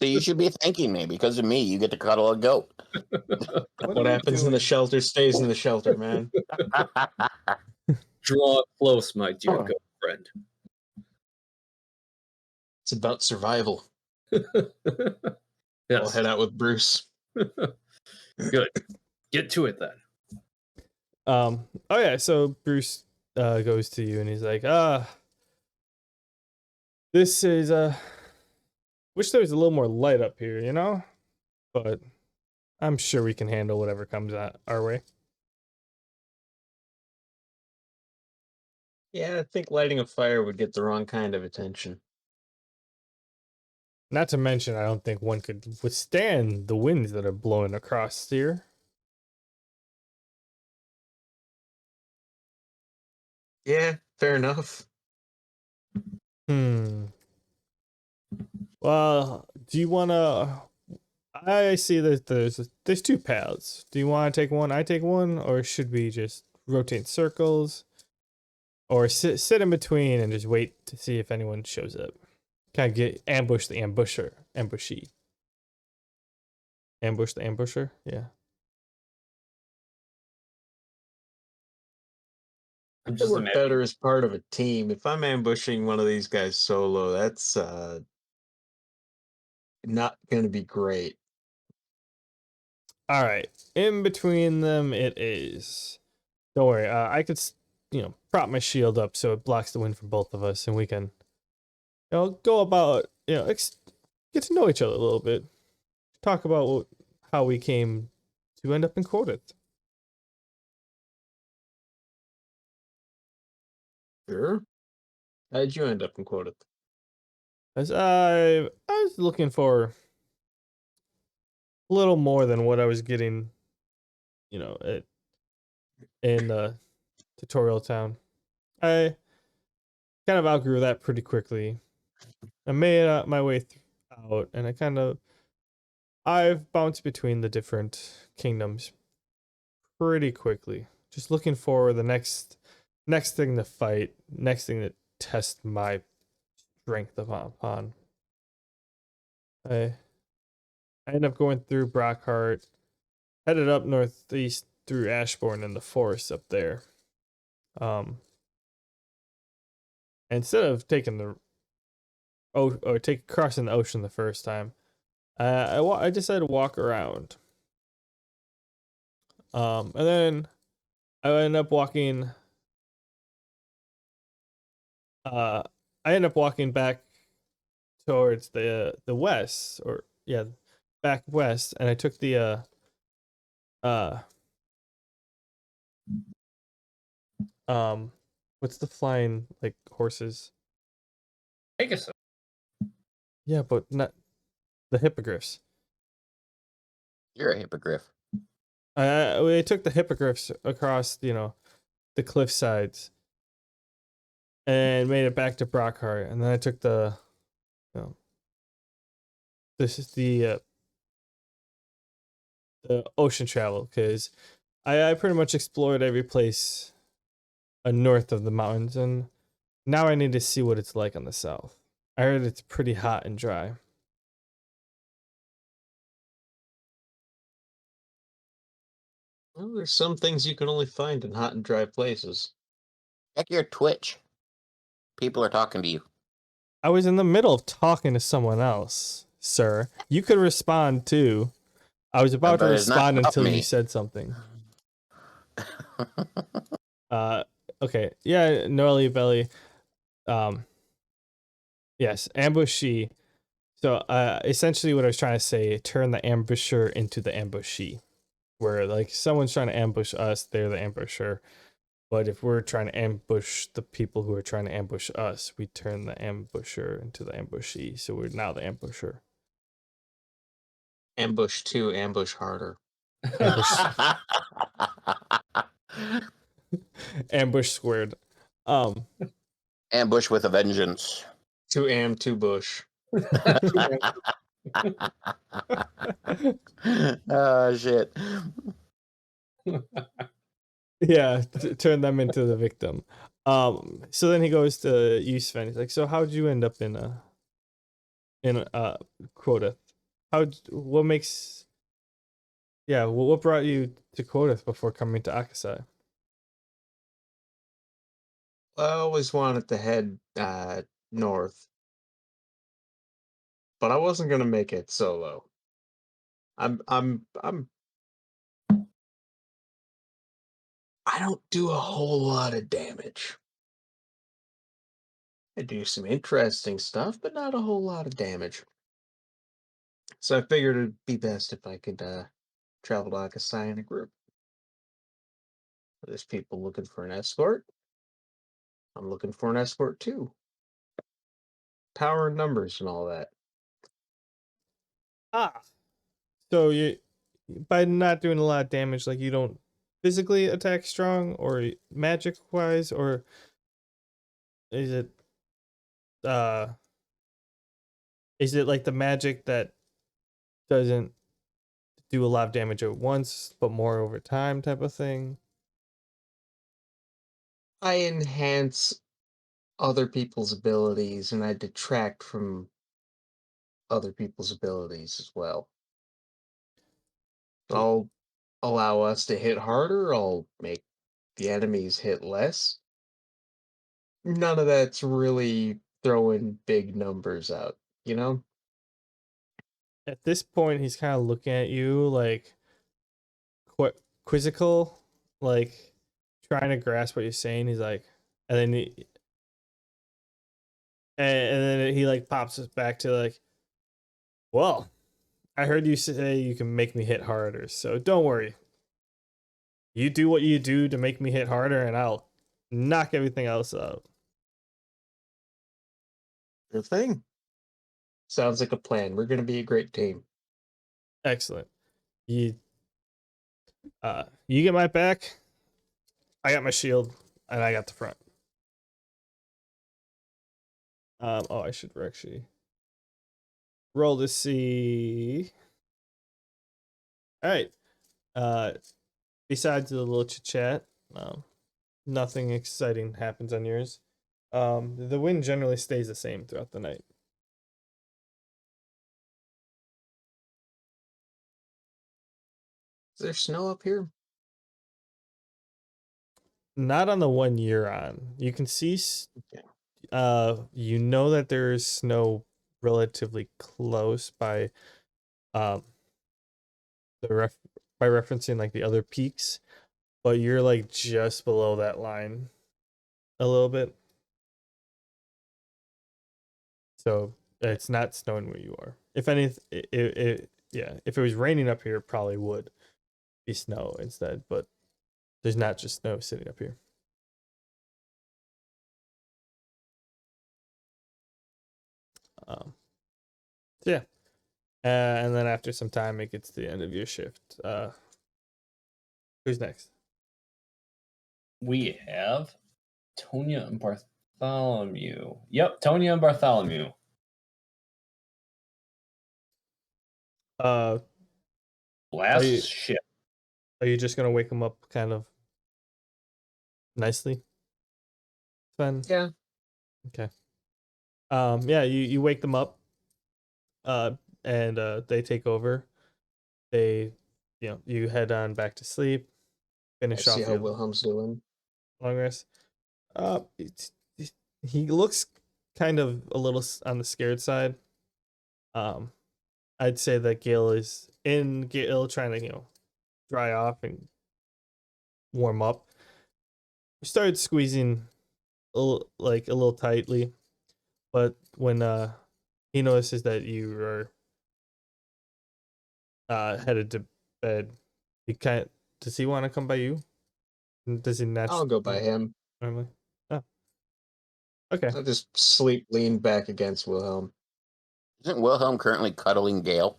So you should be thanking me because of me. You get to cuddle a goat. What happens in the shelter stays in the shelter, man. Draw close, my dear good friend. It's about survival. I'll Yes, head out with Bruce. good. Get to it then. Oh yeah. So Bruce goes to you and he's like, this is wish there was a little more light up here, you know? But I'm sure we can handle whatever comes our way. Yeah, I think lighting a fire would get the wrong kind of attention. Not to mention, I don't think one could withstand the winds that are blowing across here. Yeah, fair enough. Well, do you want to... I see that there's two paths. Do you want to take one? I take one, or should we just rotate circles, or sit in between and just wait to see if anyone shows up? Kind of get ambush the ambushee. Ambush the ambusher. Yeah. I'm I just work imagining. better as part of a team. If I'm ambushing one of these guys solo, that's not going to be great. All right. In between them, it is. Don't worry. I could, prop my shield up so it blocks the wind from both of us, and we can, go about, get to know each other a little bit. Talk about how we came to end up in Quodeth. Sure. How'd you end up in Quodeth? As I was looking for a little more than what I was getting, in Tutorial Town. I kind of outgrew that pretty quickly. I made my way out, and I've bounced between the different kingdoms pretty quickly. Just looking for the next thing to fight, next thing to test my strength upon. I ended up going through Brockheart, headed up northeast through Ashbourne and the forest up there. Instead of taking crossing the ocean the first time, I decided to walk around. And then I ended up walking. I ended up walking back towards the west, or yeah, back west, and I took the what's the flying like horses? Pegasus. Yeah, but not the hippogriffs. You're a hippogriff. I took the hippogriffs across, the cliff sides, and made it back to Brockheart, and then I took this is the ocean travel, because I pretty much explored every place north of the mountains, and Now I need to see what it's like on the south. I heard it's pretty hot and dry. Well, there's some things you can only find in hot and dry places. Check your Twitch. People are talking to you. I was in the middle of talking to someone else, sir. You could respond too. I was about to But it's not respond about until you me. said something. Okay. Yeah, Noelle Belly. Yes, ambushee. So, essentially what I was trying to say, turn the ambusher into the ambushee. Where like someone's trying to ambush us, they're the ambusher. But if we're trying to ambush the people who are trying to ambush us, we turn the ambusher into the ambushee. So we're now the ambusher. Ambush 2, ambush harder. Ambush, ambush squared. Ambush with a vengeance. 2 am, 2 bush. Oh shit. Yeah, turn them into the victim. So then he goes to you, Sven. He's like, so how'd you end up in Quodeth? What makes what brought you to Quodeth before coming to Akasai? I always wanted to head north, but I wasn't gonna make it solo. I'm I don't do a whole lot of damage. I do some interesting stuff, but not a whole lot of damage. So I figured it'd be best if I could travel to Akasai in a group. There's people looking for an escort. I'm looking for an escort too. Power and numbers and all that. Ah, so you by not doing a lot of damage, like you don't physically attack strong or magic wise, or is it uh is it like the magic that doesn't do a lot of damage at once but more over time type of thing? I enhance other people's abilities and I detract from other people's abilities as well. So I'll allow us to hit harder, I'll make the enemies hit less. None of that's really throwing big numbers out, you know? at this point he's kind of looking at you like quizzical, like trying to grasp what you're saying. He's like, and then and then he like pops us back to like, well, I heard you say you can make me hit harder, so don't worry. You do what you do to make me hit harder, and I'll knock everything else out. Sure thing. Sounds like a plan. We're gonna be a great team. Excellent. You get my back. I got my shield, and I got the front. Oh, I should actually roll to see. All right. Besides the little chit chat, nothing exciting happens on yours. The wind generally stays the same throughout the night. Is there snow up here? Not on the one you're on. You can see, Okay. you know that there's snow relatively close by, um, by referencing like the other peaks, but you're like just below that line a little bit. So it's not snowing where you are. If anything, if it was raining up here, it probably would be snow instead, but there's not just snow sitting up here. So yeah. And then after some time, it gets to the end of your shift. Who's next? We have Tonya and Bartholomew. Yep, Tonya and Bartholomew. Are Last you- shift. you just gonna wake him up kind of nicely, Sven? Yeah. Okay. Yeah, you wake them up, and they take over. They, you head on back to sleep, I finish see off how your Wilhelm's doing. long rest. He looks kind of a little on the scared side. Um, I'd say that Gale trying to dry off and warm up. We started squeezing a little tightly, but when he notices that you are headed to bed, he kind does he want to come by you? Does he I'll go by naturally him. normally? Oh, okay. I'll just sleep lean back against Wilhelm. Isn't Wilhelm currently cuddling Gale?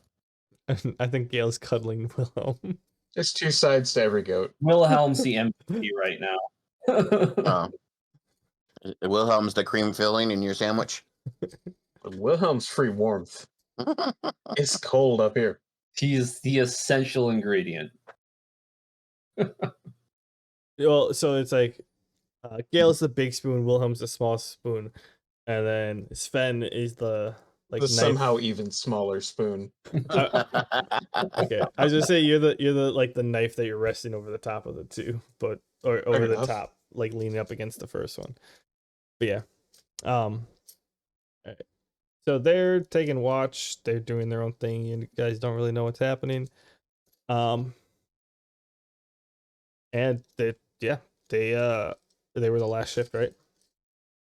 I think Gale's cuddling Wilhelm. There's two sides to every goat. Wilhelm's the MVP right now. Uh, Wilhelm's the cream filling in your sandwich. But Wilhelm's free warmth. It's cold up here. He's the essential ingredient. Well, so it's like Gale's the big spoon, Wilhelm's the small spoon, and then Sven is the The knife. somehow even smaller spoon. Okay, I was gonna say you're the knife that you're resting over the top of the two, but or over Fair the enough. top, like leaning up against the first one. But yeah, alright. So they're taking watch. They're doing their own thing. You guys don't really know what's happening. And they were the last shift, right?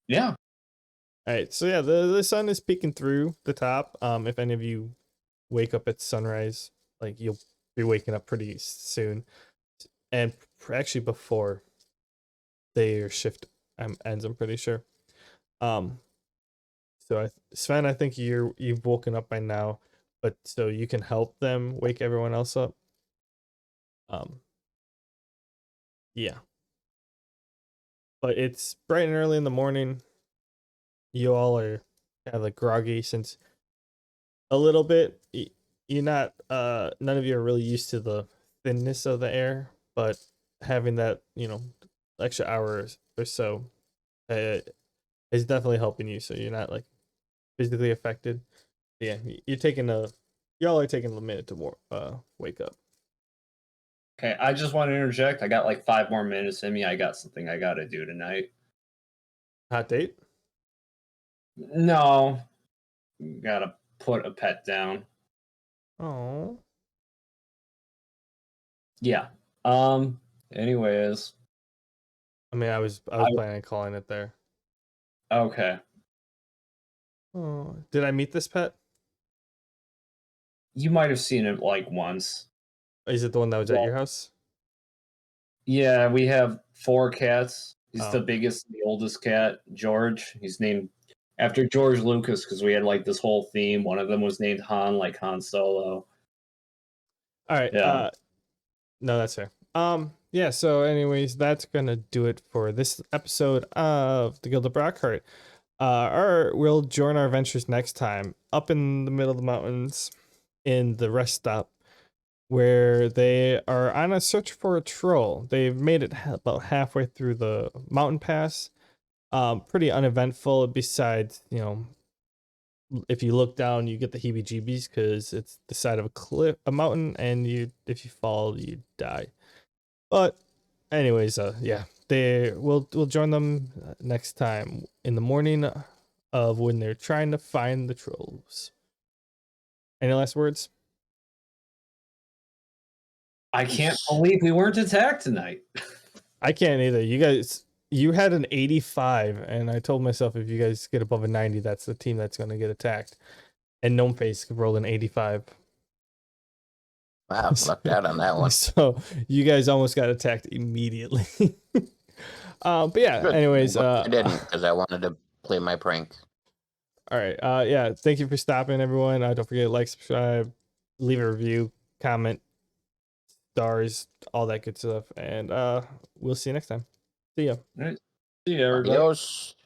Yeah. All right. So yeah, the sun is peeking through the top. If any of you wake up at sunrise, like you'll be waking up pretty soon, and actually before their shift ends, I'm pretty sure. So Sven, I think you've woken up by now, but so you can help them wake everyone else up. Yeah. But it's bright and early in the morning. You all are kind of like groggy since a little bit. You're not. None of you are really used to the thinness of the air, but having that extra hour or so is definitely helping you. So you're not like physically affected. Yeah, y'all are taking a minute to wake up. Okay, I just want to interject. I got like 5 more minutes in me. I got something I got to do tonight. Hot date? No, gotta put a pet down. Oh. Yeah. Anyways. I mean, I was planning on calling it there. Okay. Oh, did I meet this pet? You might have seen it like once. Is it the one that was at your house? Yeah, we have 4 cats. He's the Oh. biggest, the oldest cat, George. He's named after George Lucas because we had like this whole theme. One of them was named Han, like Han Solo. All right. Yeah. No, that's fair. Yeah, so anyways, that's gonna do it for this episode of the Guild of Brockheart. We'll join our adventures next time up in the middle of the mountains in the rest stop where they are on a search for a troll. They've made it about halfway through the mountain pass. Pretty uneventful besides, if you look down, you get the heebie-jeebies because it's the side of a mountain, and if you fall, you die. But anyways, yeah, we'll join them next time in the morning of when they're trying to find the trolls. Any last words? I can't believe we weren't attacked tonight. I can't either. You had an 85, and I told myself if you guys get above a 90, that's the team that's going to get attacked. And Gnomeface rolled an 85. Wow, lucked out on that one. So you guys almost got attacked immediately. But yeah, Good. anyways, I didn't because I wanted to play my prank. all right. Yeah, thank you for stopping, everyone. Don't forget to like, subscribe, leave a review, comment, stars, all that good stuff. And we'll see you next time. See ya. All right. See you, everybody. Adios.